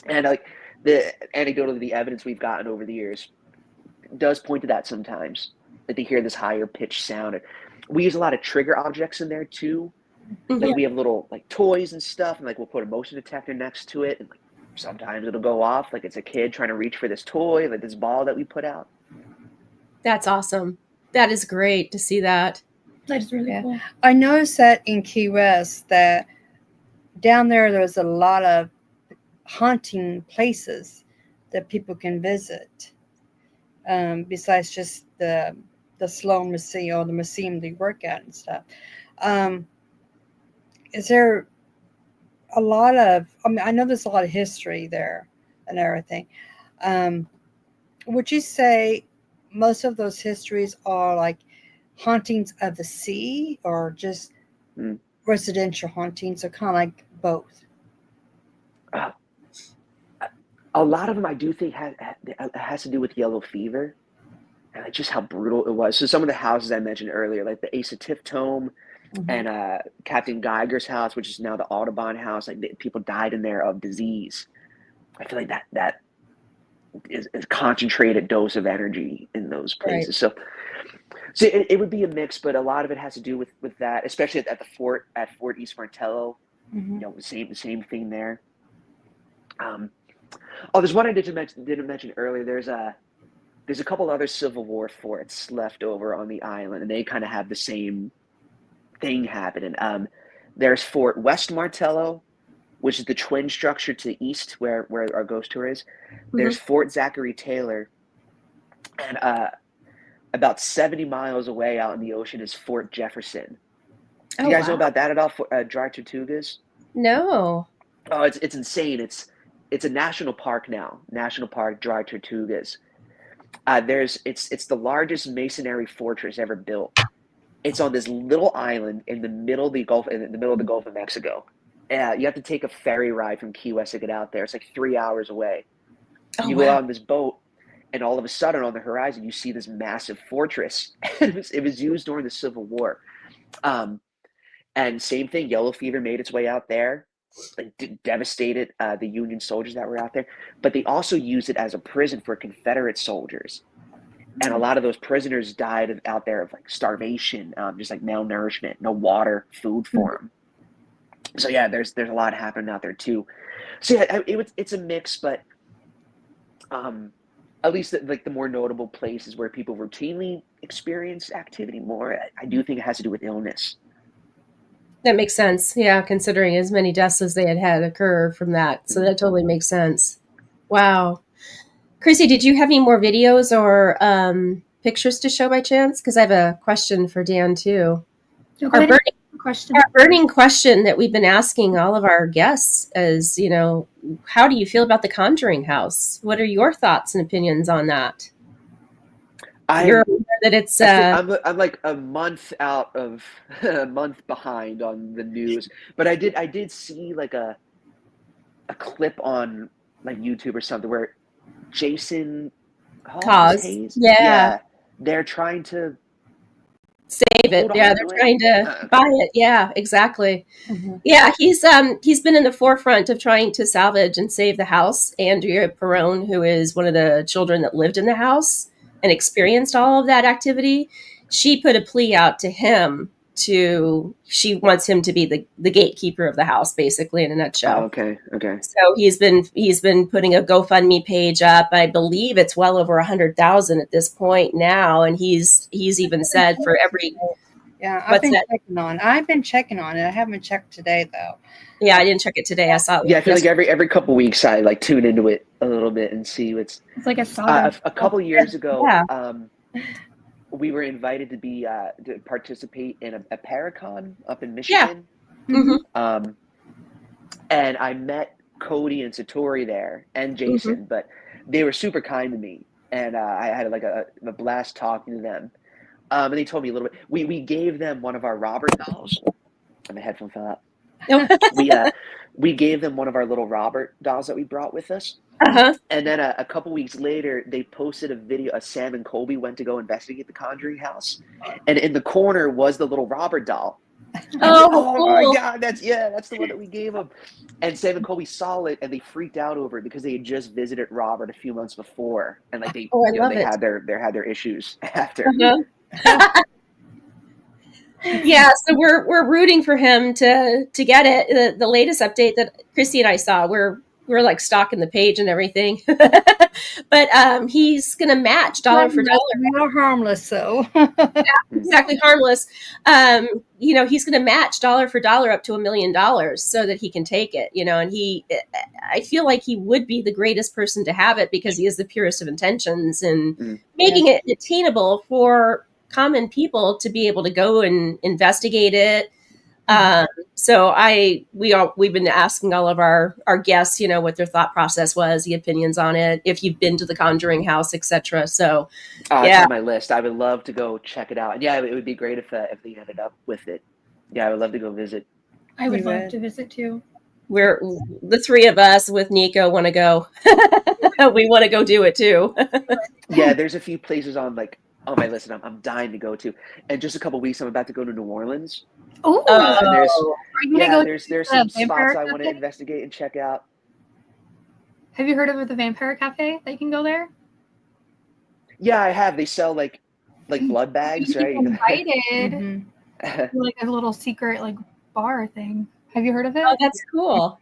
And like anecdotally, the evidence we've gotten over the years does point to that sometimes, that they hear this higher pitched sound. We use a lot of trigger objects in there too. Like we have little like toys and stuff, and like we'll put a motion detector next to it, and like sometimes it'll go off like it's a kid trying to reach for this toy, like this ball that we put out. That's awesome. That is great to see that. That is really cool. I noticed that in Key West that down there's a lot of haunting places that people can visit. Besides just the Sloan Museum or the museum they work at and stuff. Is there a lot of, I mean, I know there's a lot of history there and everything. Would you say most of those histories are like hauntings of the sea or just residential hauntings, or kind of like both? A lot of them I do think has to do with yellow fever and like just how brutal it was. So some of the houses I mentioned earlier, like the Asa Tiff Tome and Captain Geiger's house, which is now the Audubon house, like people died in there of disease. I feel like that is a concentrated dose of energy in those places. So it would be a mix, but a lot of it has to do with that, especially at the fort at Fort East Martello. You know, the same thing there. There's one I didn't mention earlier. There's a couple other Civil War forts left over on the island, and they kind of have the same thing happening. There's Fort West Martello, which is the twin structure to the east where our ghost tour is. There's Fort Zachary Taylor, and about 70 miles away out in the ocean is Fort Jefferson. Do you guys know about that at all? Dry Tortugas? No. Oh, it's insane. It's a national park now. National Park Dry Tortugas. It's the largest masonry fortress ever built. It's on this little island in the middle of the Gulf of Mexico. You have to take a ferry ride from Key West to get out there. It's like 3 hours away. You go out on this boat, and all of a sudden on the horizon you see this massive fortress. It was used during the Civil War. And same thing, yellow fever made its way out there, like devastated the Union soldiers that were out there. But they also used it as a prison for Confederate soldiers. And a lot of those prisoners died out there of like starvation, just like malnourishment, no water, food for them. So yeah, there's a lot happening out there too. So yeah, it's a mix, but at least the more notable places where people routinely experience activity more, I do think it has to do with illness. That makes sense. Yeah, considering as many deaths as they had occur from that. So that totally makes sense. Wow. Chrissy, did you have any more videos or pictures to show by chance? Because I have a question for Dan too. Our burning question that we've been asking all of our guests is, how do you feel about the Conjuring House? What are your thoughts and opinions on that? You're aware that it's I'm like a month behind on the news, but I did see like a clip on like YouTube or something where Jason Hayes, they're trying to save it. Yeah, they're trying to buy it. Yeah, exactly. Yeah, he's been in the forefront of trying to salvage and save the house. Andrea Perrone, who is one of the children that lived in the house and experienced all of that activity, she put a plea out to him she wants him to be the gatekeeper of the house, basically, in a nutshell. Oh, okay. So he's been putting a GoFundMe page up. I believe it's well over 100,000 at this point now, and he's even said for every. Yeah, I've been checking on it. I haven't checked today though. Yeah, I didn't check it today. I saw it. Yeah, I feel like every couple weeks I like tune into it a little bit and see what's. It's like a saga. A couple years ago, we were invited to participate in a Paracon up in Michigan. Yeah. And I met Cody and Satori there and Jason, but they were super kind to me, and I had like a blast talking to them. And they told me a little bit. We gave them one of our Robert dolls. And my headphone fell out. We gave them one of our little Robert dolls that we brought with us. And then a couple weeks later, they posted a video. Sam and Colby went to go investigate the Conjuring House, and in the corner was the little Robert doll. Oh cool. My God, that's the one that we gave them. And Sam and Colby saw it, and they freaked out over it because they had just visited Robert a few months before, and like they had their issues after. Yeah, so we're rooting for him to get it. The latest update that Chrissy and I saw, we're like stalking the page and everything, but he's gonna match dollar for dollar. More harmless, so yeah, exactly, harmless. He's gonna match dollar for dollar up to $1 million so that he can take it. And I feel like he would be the greatest person to have it because he has the purest of intentions and making it attainable for common people to be able to go and investigate it. So we've been asking all of our guests, what their thought process was, the opinions on it, if you've been to the Conjuring House, etc. So, it's on my list. I would love to go check it out. And yeah, it would be great if they ended up with it. Yeah, I would love to go visit. I would love to visit too. we're the three of us with Nico want to go. We want to go do it too. Yeah, there's a few places on my list that I'm dying to go to. And just a couple weeks, I'm about to go to New Orleans. Oh, And there's are you gonna go? there's to some the Vampire spots I want to Cafe? investigate and check out. Have you heard of the Vampire Cafe? That you can go there. Yeah, I have. They sell like blood bags, You right? get invited Mhm. to like a little secret like bar thing. Have you heard of it? Oh, that's cool.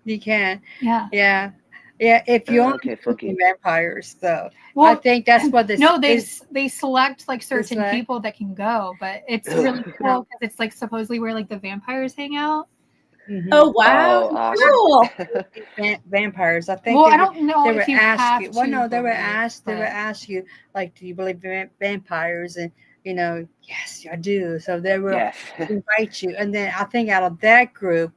You can. Yeah. Yeah. Yeah. If you only Okay, look funky. at vampires, though. I Well, think that's what this no, they is. they select like certain select- people that can go, but it's really cool because it's like supposedly where like the vampires hang out. Mhm. Oh, wow. Oh, awesome. Cool. Vampires. I think Well, they I would- don't know they if would you ask have you. to. Well, no, they would believe, ask. They would but- ask you, like, do you believe in vampires? And yes, I do. So they will Yeah. invite you, and then I think out of that group,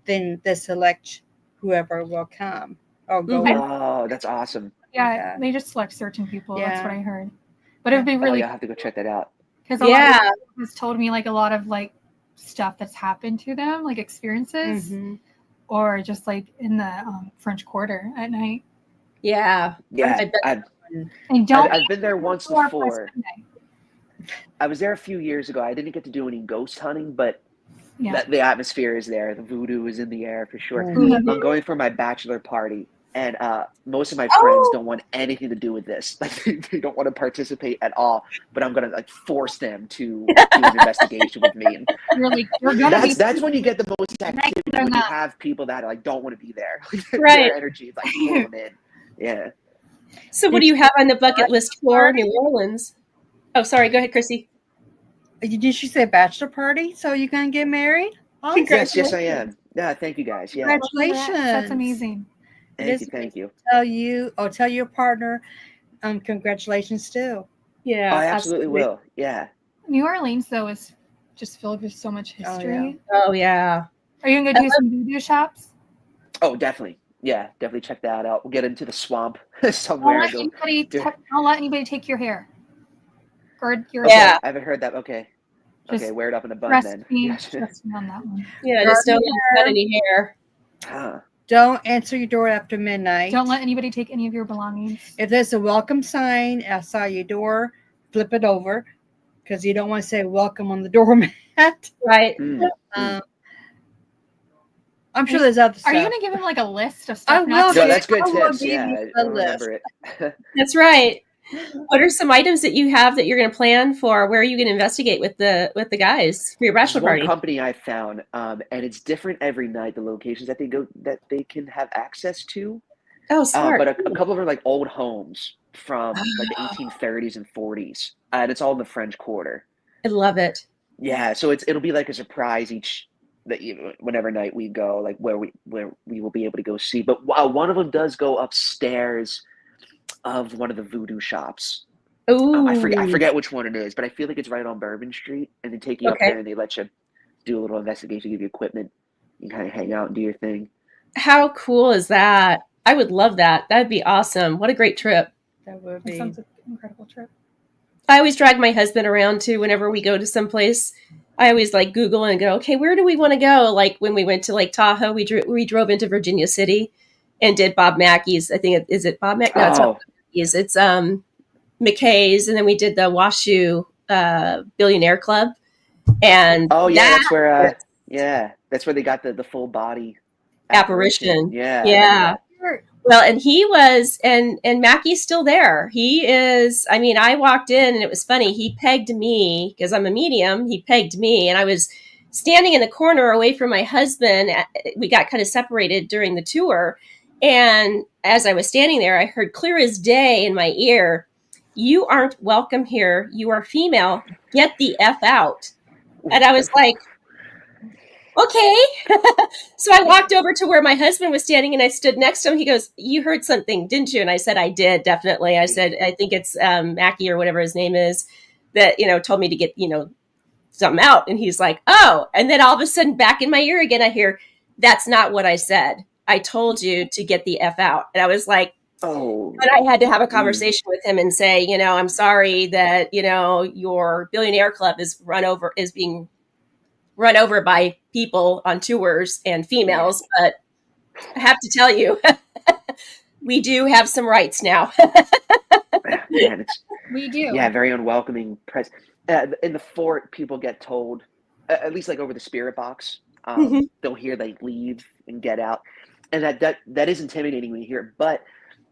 then they select whoever will come or go. Mhm. with. Oh, that's awesome. Yeah, Yeah. they just select certain people. That's Yeah. what I heard. But it would be Oh, really yeah, I have to go check that out. because a lot Yeah. of people has told me like a lot of like stuff that's happened to them, like experiences, Mhm. or just like in the French Quarter at night. Yeah. Yeah, I bet- And don't I've been there once before before. Sunday. I was there a few years ago. I didn't get to do any ghost hunting, but Yeah. the atmosphere is there. The voodoo is in the air for sure. Mhm. I'm going for my bachelor party, and most of my Oh. friends don't want anything to do with this. Like they don't want to participate at all. But I'm gonna like force them to do an investigation with me. And You're like you're gonna be that's when you get the most activity, they're when you not. have people that like don't want to be there. Right. Their energy is like pulling them in. Yeah. So what do you have on the bucket list for New Orleans? Oh, sorry. Go ahead, Chrissy. Did you say bachelor party? So you gonna get married? Oh, Yes, I am. Yeah, thank you guys. Yeah, Congratulations. That's amazing. thank you. Tell your partner, congratulations too. Yeah. I absolutely will. Yeah. New Orleans though is just filled with so much Oh, history. Oh, yeah. Are you gonna go do some voodoo shops? Oh, definitely. Yeah, definitely check that out. We'll get into the swamp Don't somewhere. let anybody don't let anybody take your hair. Or your Okay, Yeah. I haven't heard that. Okay. Just Okay, wear it up in a bun trust then. me, Gotcha. trust me on that one. Yeah. Just don't cut any hair. Huh. Don't answer your door after midnight. Don't let anybody take any of your belongings. If there's a welcome sign outside your door, flip it over because you don't want to say welcome on the doormat. Right. Mm. I'm sure there's other stuff. Are you gonna give him like a list of I stuff? will. not No, to- that's good I will tips. give Yeah, you I a remember it. That's right. What are some items that you have that you're going to plan for? Where are you going to investigate with the guys for your There's bachelor one party? company I found, and it's different every night. The locations that they can have access to, Oh, smart. but a couple of them are like old homes from like the 1830s and 40s, and it's all in the French Quarter. I love it. Yeah, so it'll be like a surprise whenever night we go, like where we will be able to go see. But one of them does go upstairs of one of the voodoo shops. Ooh. I forget which one it is, but I feel like it's right on Bourbon Street, and they take you up Okay. there and they let you do a little investigation, give you equipment, you kind of hang out and do your thing. How cool is that? I would love that. That'd be awesome. What a great trip. That would That be. sounds like an incredible trip. I always drag my husband around too whenever we go to some place. I always like Google and go, okay, where do we want to go? Like when we went to Lake Tahoe, we drove into Virginia City and did Bob Mackey's. I think is it Bob Mackey? No, it's not Oh, Bob Mackey's. It's McKay's, and then we did the Washoe Billionaire Club. And oh yeah, that that's where that's where they got the full body apparition. Yeah, I Yeah. remember Well, and he was, and Mackey's still there. He is, I mean, I walked in and it was funny. He pegged me because I'm a medium. He pegged me and I was standing in the corner away from my husband. We got kind of separated during the tour. And as I was standing there, I heard clear as day in my ear, "You aren't welcome here. You are female. Get the F out." And I was like, okay. So I walked over to where my husband was standing and I stood next to him. He goes, "You heard something, didn't you?" And I said, "I did, definitely." I said, "I think it's Mackie or whatever his name is that, told me to get, something out." And he's like, "Oh." And then all of a sudden back in my ear again, I hear, "That's not what I said. I told you to get the F out." And I was like, Oh, but I had to have a conversation with him and say, "I'm sorry that, your billionaire club is being run over by people on tours and females, but I have to tell you, we do have some rights now. Man, it's We do. very unwelcoming. In the fort, people get told, at least like over the spirit box, Mhm. they'll hear like leave and get out, and that is intimidating when you hear it. But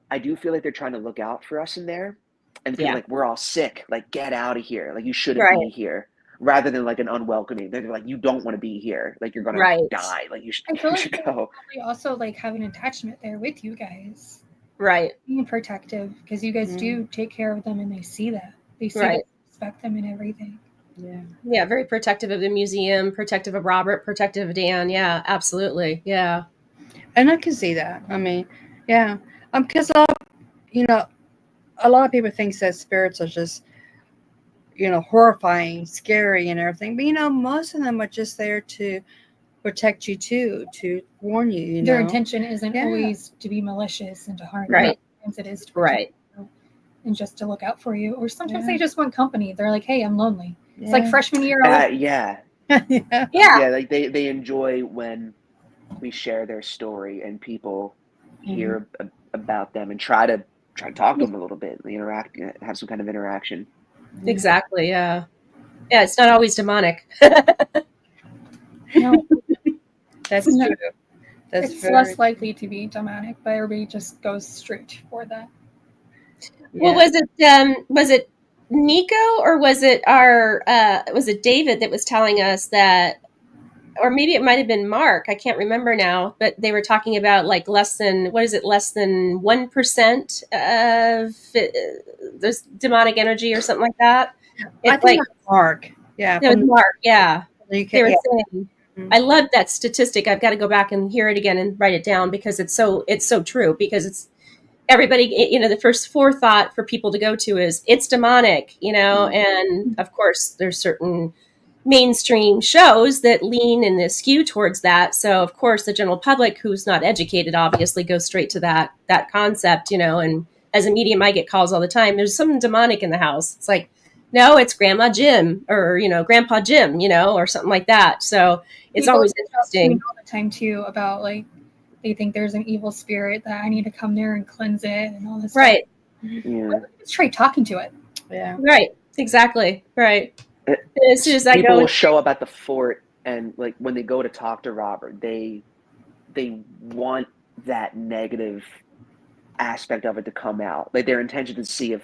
I do feel like they're trying to look out for us in there, and people Yeah. are like, we're all sick, like get out of here, like you shouldn't Right. be here. Rather than like an unwelcoming, they're like, you don't want to be here, like you're gonna Right. die, like you I feel you like should they go. probably also like have an attachment there with you guys, Right. being protective because you guys do take care of them and they see that. They see Right. that you respect them and everything. Yeah. Yeah, very protective of the museum, protective of Robert, protective of Dan. Yeah, absolutely. Yeah. And I can see that. I mean, yeah. Because you know, a lot of people think that spirits are just, horrifying, scary, and everything. But most of them are just there to protect you too, to warn you. You Their know. intention isn't Yeah. always to be malicious and to harm Right. you. Sometimes it is to protect Right. you and just to look out for you. Or sometimes Yeah. they just want company. They're like, hey, I'm lonely. It's like freshman year. Yeah, yeah. Yeah. like they enjoy when we share their story and people hear about them and try to talk to them a little bit, interact, have some kind of interaction. Exactly. Yeah. Yeah. It's not always demonic. No, That's No. true. That's it's very less likely to be demonic, but everybody just goes straight for that. Well, was it Nico or was it was it David that was telling us that, or maybe it might have been Mark, I can't remember now, but they were talking about like less than 1% of there's demonic energy or something like that. I think that's Mark. Yeah. It was From Mark, yeah. the They UK. were Yeah. saying, Mhm. I love that statistic. I've got to go back and hear it again and write it down because it's so true, because it's everybody, the first forethought for people to go to is it's demonic, and of course there's certain mainstream shows that lean and skew towards that. So of course the general public who's not educated obviously goes straight to that concept, and as a medium I get calls all the time, there's something demonic in the house. It's like, no, it's Grandma Jim or, Grandpa Jim, or something like that. So it's People always reach out to me interesting. all the time too about like they think there's an evil spirit that I need to come there and cleanse it and all this Right. Yeah. stuff. Let's try talking to it. Yeah. Right. Exactly. Right. It- As soon as I People go will show up at the fort, and like when they go to talk to Robert, they want that negative aspect of it to come out. Like their intention to see if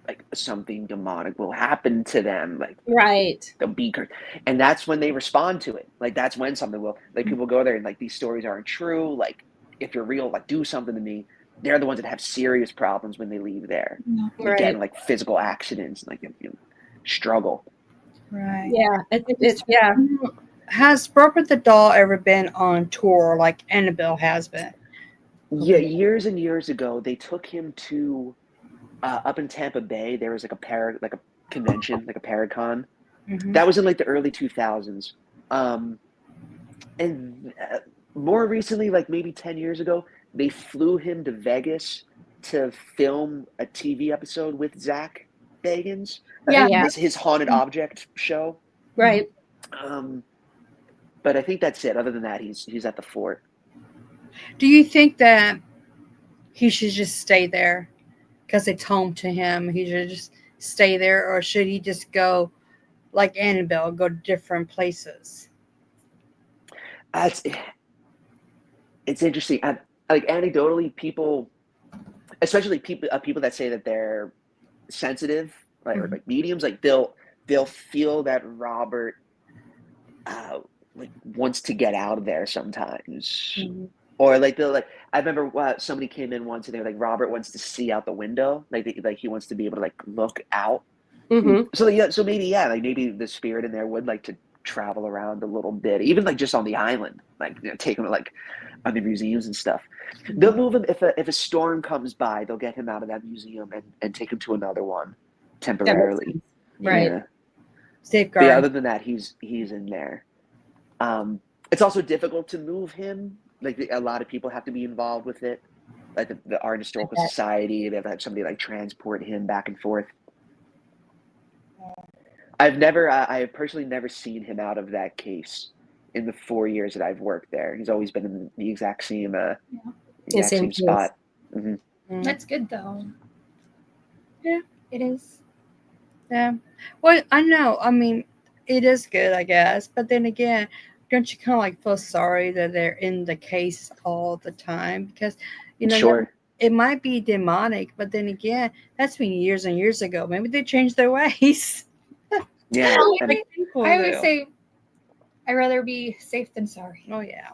like something demonic will happen to them, like right. they'll be cursed. And that's when they respond to it. Like that's when something will, like people go there and like these stories aren't true. Like if you're real, like do something to me. They're the ones that have serious problems when they leave there. They get in like physical accidents, like struggle. Right. Yeah. It's yeah. Has Robert the Doll ever been on tour like Annabelle has been? Yeah, years and years ago, they took him to up in Tampa Bay. There was like a convention, like a Paracon. Mhm. That was in like the early 2000s. And more recently, like maybe 10 years ago, they flew him to Vegas to film a TV episode with Zach Bagans. Yeah. Yeah. His haunted object show. Right. But I think that's it. Other than that, he's at the fort. Do you think that he should just stay there because it's home to him? He should just stay there, or should he just go like Annabelle, go to different places? It's interesting. Like anecdotally, people, especially people that say that they're sensitive, right, or like mediums, like they'll feel that Robert like wants to get out of there sometimes. Or like they'll like, I remember somebody came in once and they were like, Robert wants to see out the window, like he wants to be able to like look out. Mm-hmm. So yeah, so maybe the spirit in there would like to travel around a little bit, even like just on the island, like take him like on the museums and stuff. They'll move him if a storm comes by. They'll get him out of that museum and take him to another one temporarily. Right. Yeah. Safeguard. But yeah, other than that, he's in there. It's also difficult to move him. Like a lot of people have to be involved with it. Like the Art and Historical Society, they have to have somebody like transport him back and forth. I have personally never seen him out of that case. in the 4 years that I've worked there. He's always been in the exact same Same place. spot. Hmm. Mm. That's good though. Yeah. It is. Yeah. Well, I know. I mean, it is good, I guess. But then again, don't you kind of like feel sorry that they're in the case all the time? Because, you know, Sure. it might be demonic, but then again, that's been years and years ago. Maybe they changed their ways. Yeah. Well, And, Like people I always do. say, I'd rather be safe than sorry. Oh, yeah.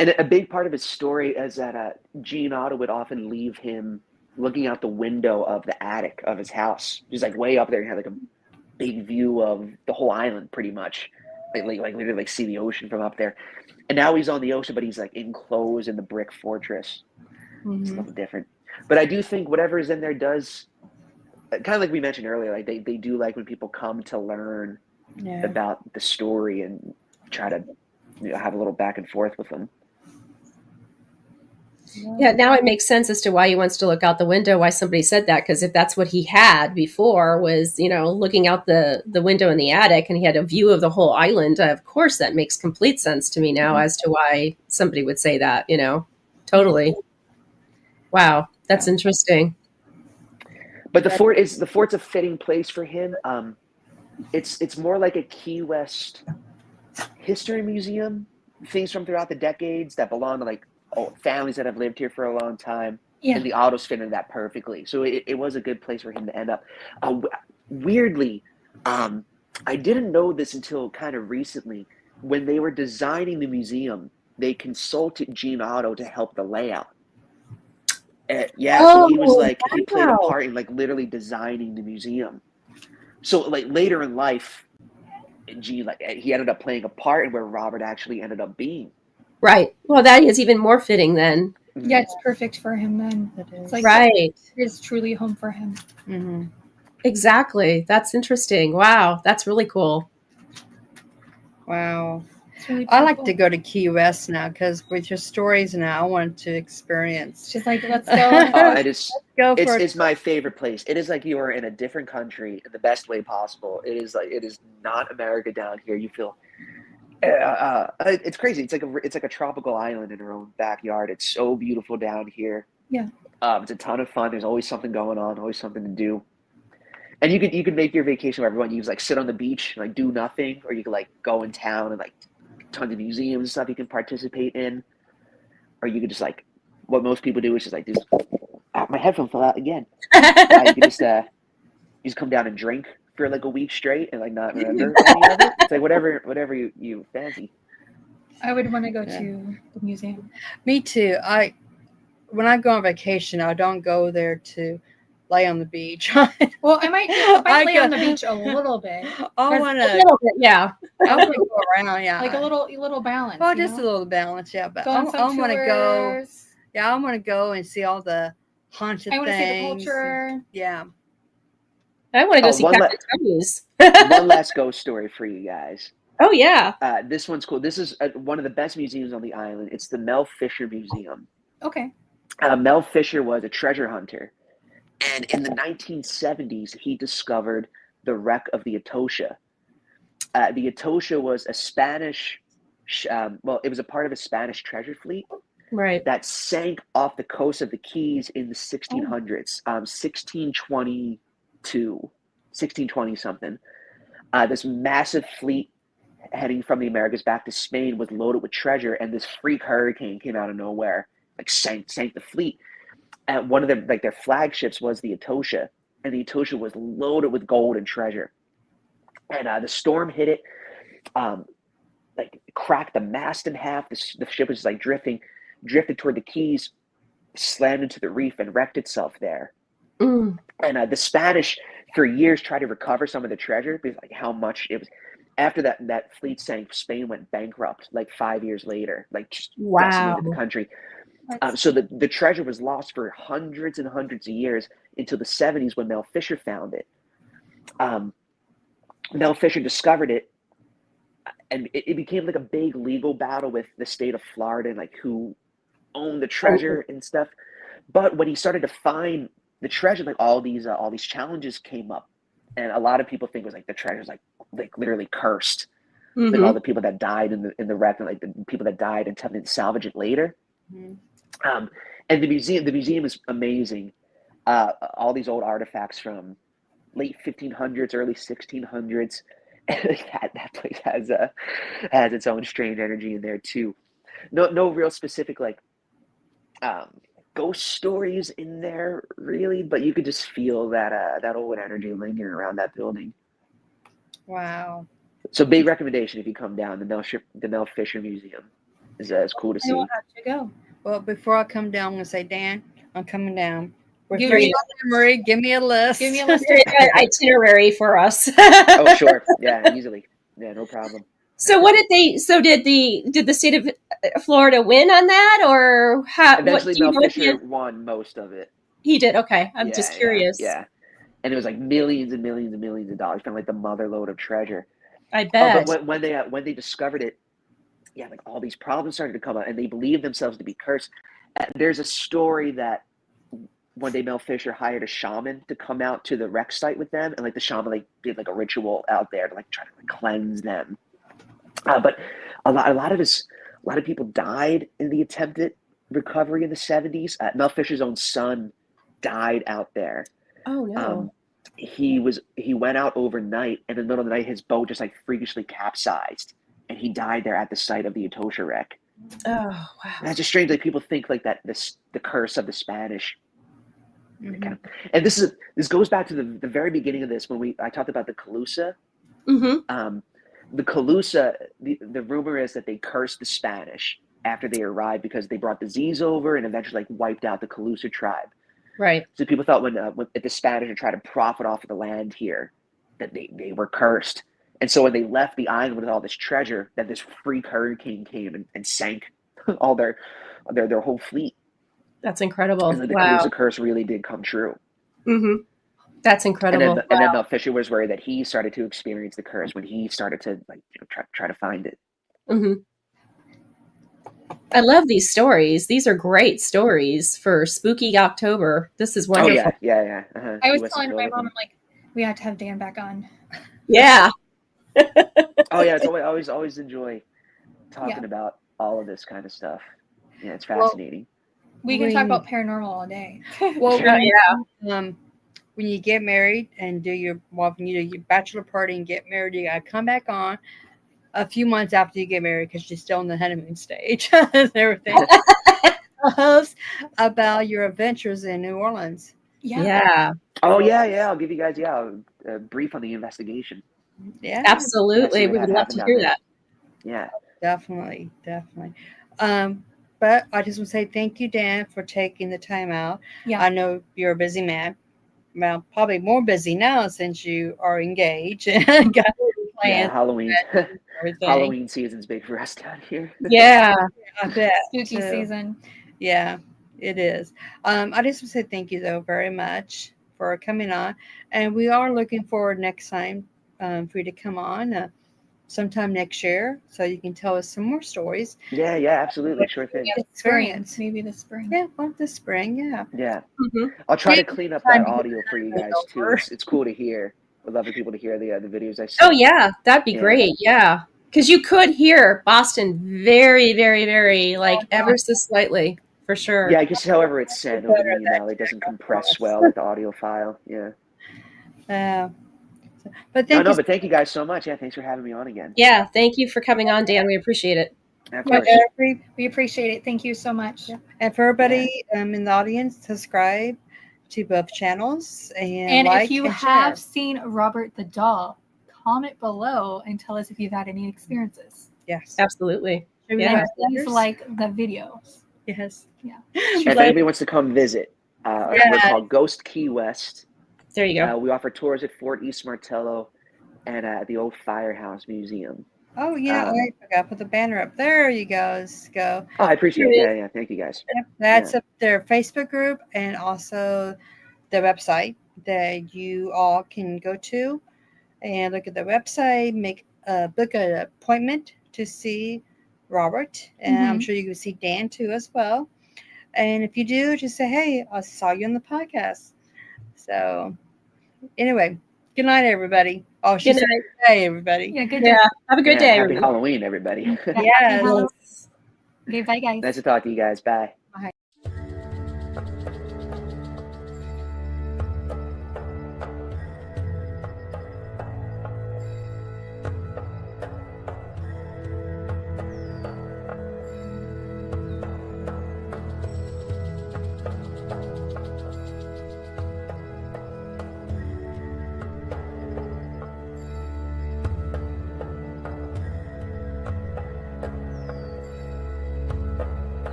and a big part of his story is that Gene Otto would often leave him looking out the window of the attic of his house. He's like way up there. He had like a big view of the whole island, pretty much. Like literally like see the ocean from up there. And now he's on the ocean, but he's like enclosed in the brick fortress. It's a Mhm. little different. But I do think whatever is in there does, kind of like we mentioned earlier, like they do like when people come to learn Yeah. about the story and try to have a little back and forth with them. Yeah, now it makes sense as to why he wants to look out the window, why somebody said that, because if that's what he had before was, looking out the window in the attic and he had a view of the whole island, of course that makes complete sense to me now as to why somebody would say that, Totally. Wow, that's interesting. But the fort's a fitting place for him. It's more like a Key West history museum, things from throughout the decades that belong to like families that have lived here for a long time. Yeah. And the autos fit into that perfectly. So it was a good place for him to end up. Weirdly, I didn't know this until kind of recently. When they were designing the museum, they consulted Gene Otto to help the layout. So he was like, he played a part in like literally designing the museum. So like later in life, Gene, like he ended up playing a part in where Robert actually ended up being. Right. Well, that is even more fitting then. Yeah, it's perfect for him then. It is. It's like Right. it is truly home for him. Mhm. Exactly. That's interesting. Wow. That's really cool. Wow. It's really I like beautiful. to go to Key West now because with your stories now, I want to experience. She's like, let's go. Go for It's my favorite place. It is like you are in a different country in the best way possible. It is not America down here. You feel it's crazy. It's like a tropical island in our own backyard. It's so beautiful down here. Yeah. It's a ton of fun. There's always something going on, always something to do. And you could make your vacation wherever you want. You can like sit on the beach and like do nothing, or you could like go in town and like tons of museums and stuff you can participate in, or you could just like what most people do is just like this. My headphone fell out again. You can just come down and drink for like a week straight and like not remember any of it. It's like whatever you fancy. I would want to go Yeah. to the museum. Me too. When I go on vacation, I don't go there to lay on the beach. Well, I might I lay go- on the beach a little bit, I A want to. little bit, yeah. I want to go around. Yeah. like a little balance. Well, you just know? a little balance. Yeah, but Go I on some want to go. tours. Yeah, I want to go and see all the haunted I want to see the things. culture. Yeah. I want to go see one Captain Tommy's. One last ghost story for you guys. Oh, yeah. This one's cool. This is one of the best museums on the island. It's the Mel Fisher Museum. Okay. Mel Fisher was a treasure hunter, and in the 1970s, he discovered the wreck of the Etosha. The Etosha was a Spanish, it was a part of a Spanish treasure fleet Right. that sank off the coast of the Keys in the 1600s, 1620 something. This massive fleet heading from the Americas back to Spain was loaded with treasure, and this freak hurricane came out of nowhere, like sank the fleet. And one of their flagships was the Etosha, and the Etosha was loaded with gold and treasure. And the storm hit it, like cracked the mast in half. The ship was just like drifted toward the Keys, slammed into the reef, and wrecked itself there. Mm. And the Spanish, for years, tried to recover some of the treasure because like how much it was. After that fleet sank, Spain went bankrupt like 5 years later, like just decimated the country. So the treasure was lost for hundreds and hundreds of years until the 70s when Mel Fisher found it. Mel Fisher discovered it, and it became like a big legal battle with the state of Florida and like who owned the treasure and stuff. But when he started to find the treasure, like all these challenges came up, and a lot of people think it was like the treasure's like literally cursed. like Mhm. all the people that died in the wreck, and like the people that died and attempted to salvage it later. Mhm. And the museum is amazing. All these old artifacts from late 1500s, early 1600s. That place has its own strange energy in there too. No real specific like um, ghost stories in there really, but you could just feel that old energy lingering around that building. Wow. So big recommendation if you come down. The Mel Fisher Museum is cool to I will see. have to go. Well, before I come down, I'm going to say, Dan, I'm coming down. Give Refresh me- my memory. Give me a list. Give me a list. Itinerary for us. Oh sure, yeah, easily, yeah, no problem. So what did they? So did the state of Florida win on that, or how? What Eventually, do you Mel know? What Fisher won most of it. he did? Okay, I'm just Yeah, curious. and it was like millions and millions and millions of dollars, kind of like the mother lode of treasure. I Oh, bet. but when they discovered it, yeah, like all these problems started to come up, and they believed themselves to be cursed. There's a story that one day Mel Fisher hired a shaman to come out to the wreck site with them, and like the shaman like did like a ritual out there to like try to like cleanse them. But a lot of people died in the attempted recovery in the 70s. Mel Fisher's own son died out there. Oh no. He went out overnight, and in the middle of the night, his boat just like freakishly capsized, and he died there at the site of the Etosha wreck. Oh And wow. that's just strange. Like people think like that the curse of the Spanish. Mhm. And this goes back to the very beginning of this when I talked about the Calusa. Mm-hmm. The Calusa, the rumor is that they cursed the Spanish after they arrived because they brought disease over and eventually like wiped out the Calusa tribe. Right. So people thought when the Spanish would try to profit off of the land here, that they were cursed. And so when they left the island with all this treasure, that this freak hurricane came and sank all their whole fleet. That's incredible. And the Wow. Calusa curse really did come true. Mm-hmm. That's incredible. And then Mel Fisher was worried that he started to experience the curse when he started to like try to find it. Mm-hmm. I love these stories. These are great stories for spooky October. This is wonderful. Oh yeah. Uh-huh. I was West telling my Dakota. mom, I'm like, we have to have Dan back on. Yeah. Oh yeah, it's always enjoy talking about all of this kind of stuff. Yeah, it's fascinating. We can talk about paranormal all day. Well, Yeah. when you get married and when you do your bachelor party and get married, you gotta come back on a few months after you get married because you're still in the honeymoon stage and everything. About your adventures in New Orleans. Yeah. Oh yeah. I'll give you guys a brief on the investigation. Yeah, Absolutely. what We would love happened to down hear there. that. Yeah. definitely. But I just want to say thank you, Dan, for taking the time out. Yeah. I know you're a busy man. Well, probably more busy now since you are engaged and got Yeah, plans. Halloween. and everything. Halloween season's big for us down here. Yeah. I bet. Spooky too. season. Yeah, it is. I just want to say thank you, though, very much for coming on. And we are looking forward next time for you to come on sometime next year so you can tell us some more stories. Yeah, absolutely. Sure thing. Yeah, Experience. Maybe this spring. Yeah, well, this spring, yeah. Yeah. Mm-hmm. I'll try to Take clean up time that to get audio for you guys too. over. It's cool to hear. Would love for people to hear the videos I see. Oh yeah, that'd be Yeah. great. Yeah, because you could hear Boston very, very, very like ever so slightly for sure. Yeah, I guess however it's sent over the email, it doesn't compress well like the audio file. Yeah. But thank you. But thank you guys so much. Yeah, thanks for having me on again. Yeah. Thank you for coming on, Dan. We appreciate it. Of Yeah, course. we appreciate it. Thank you so much. And for everybody in the audience, subscribe to both channels And like if you and have share. seen Robert the Doll, comment below and tell us if you've had any experiences. Yes. Absolutely. Should we Yeah. like Please letters? like the videos. Yes. Yeah. And if anybody wants to come visit, we're called Ghost Key West. There you go. We offer tours at Fort East Martello and at the old Firehouse Museum. Oh, yeah. I forgot to put the banner up. There you guys go. Oh, I appreciate it. Yeah. Thank you guys. Yep, that's up their Facebook group and also their website that you all can go to and look at the website, book an appointment to see Robert. And I'm sure you can see Dan too as well. And if you do, just say, hey, I saw you on the podcast. So anyway, Good night, everybody. Oh, she Good said night. good day, everybody. Yeah, good Yeah. day. Have a good Yeah, day, happy everybody. Halloween, everybody. Yeah, happy Yes. Halloween. Yes. Okay, bye guys. Nice to talk to you guys. Bye.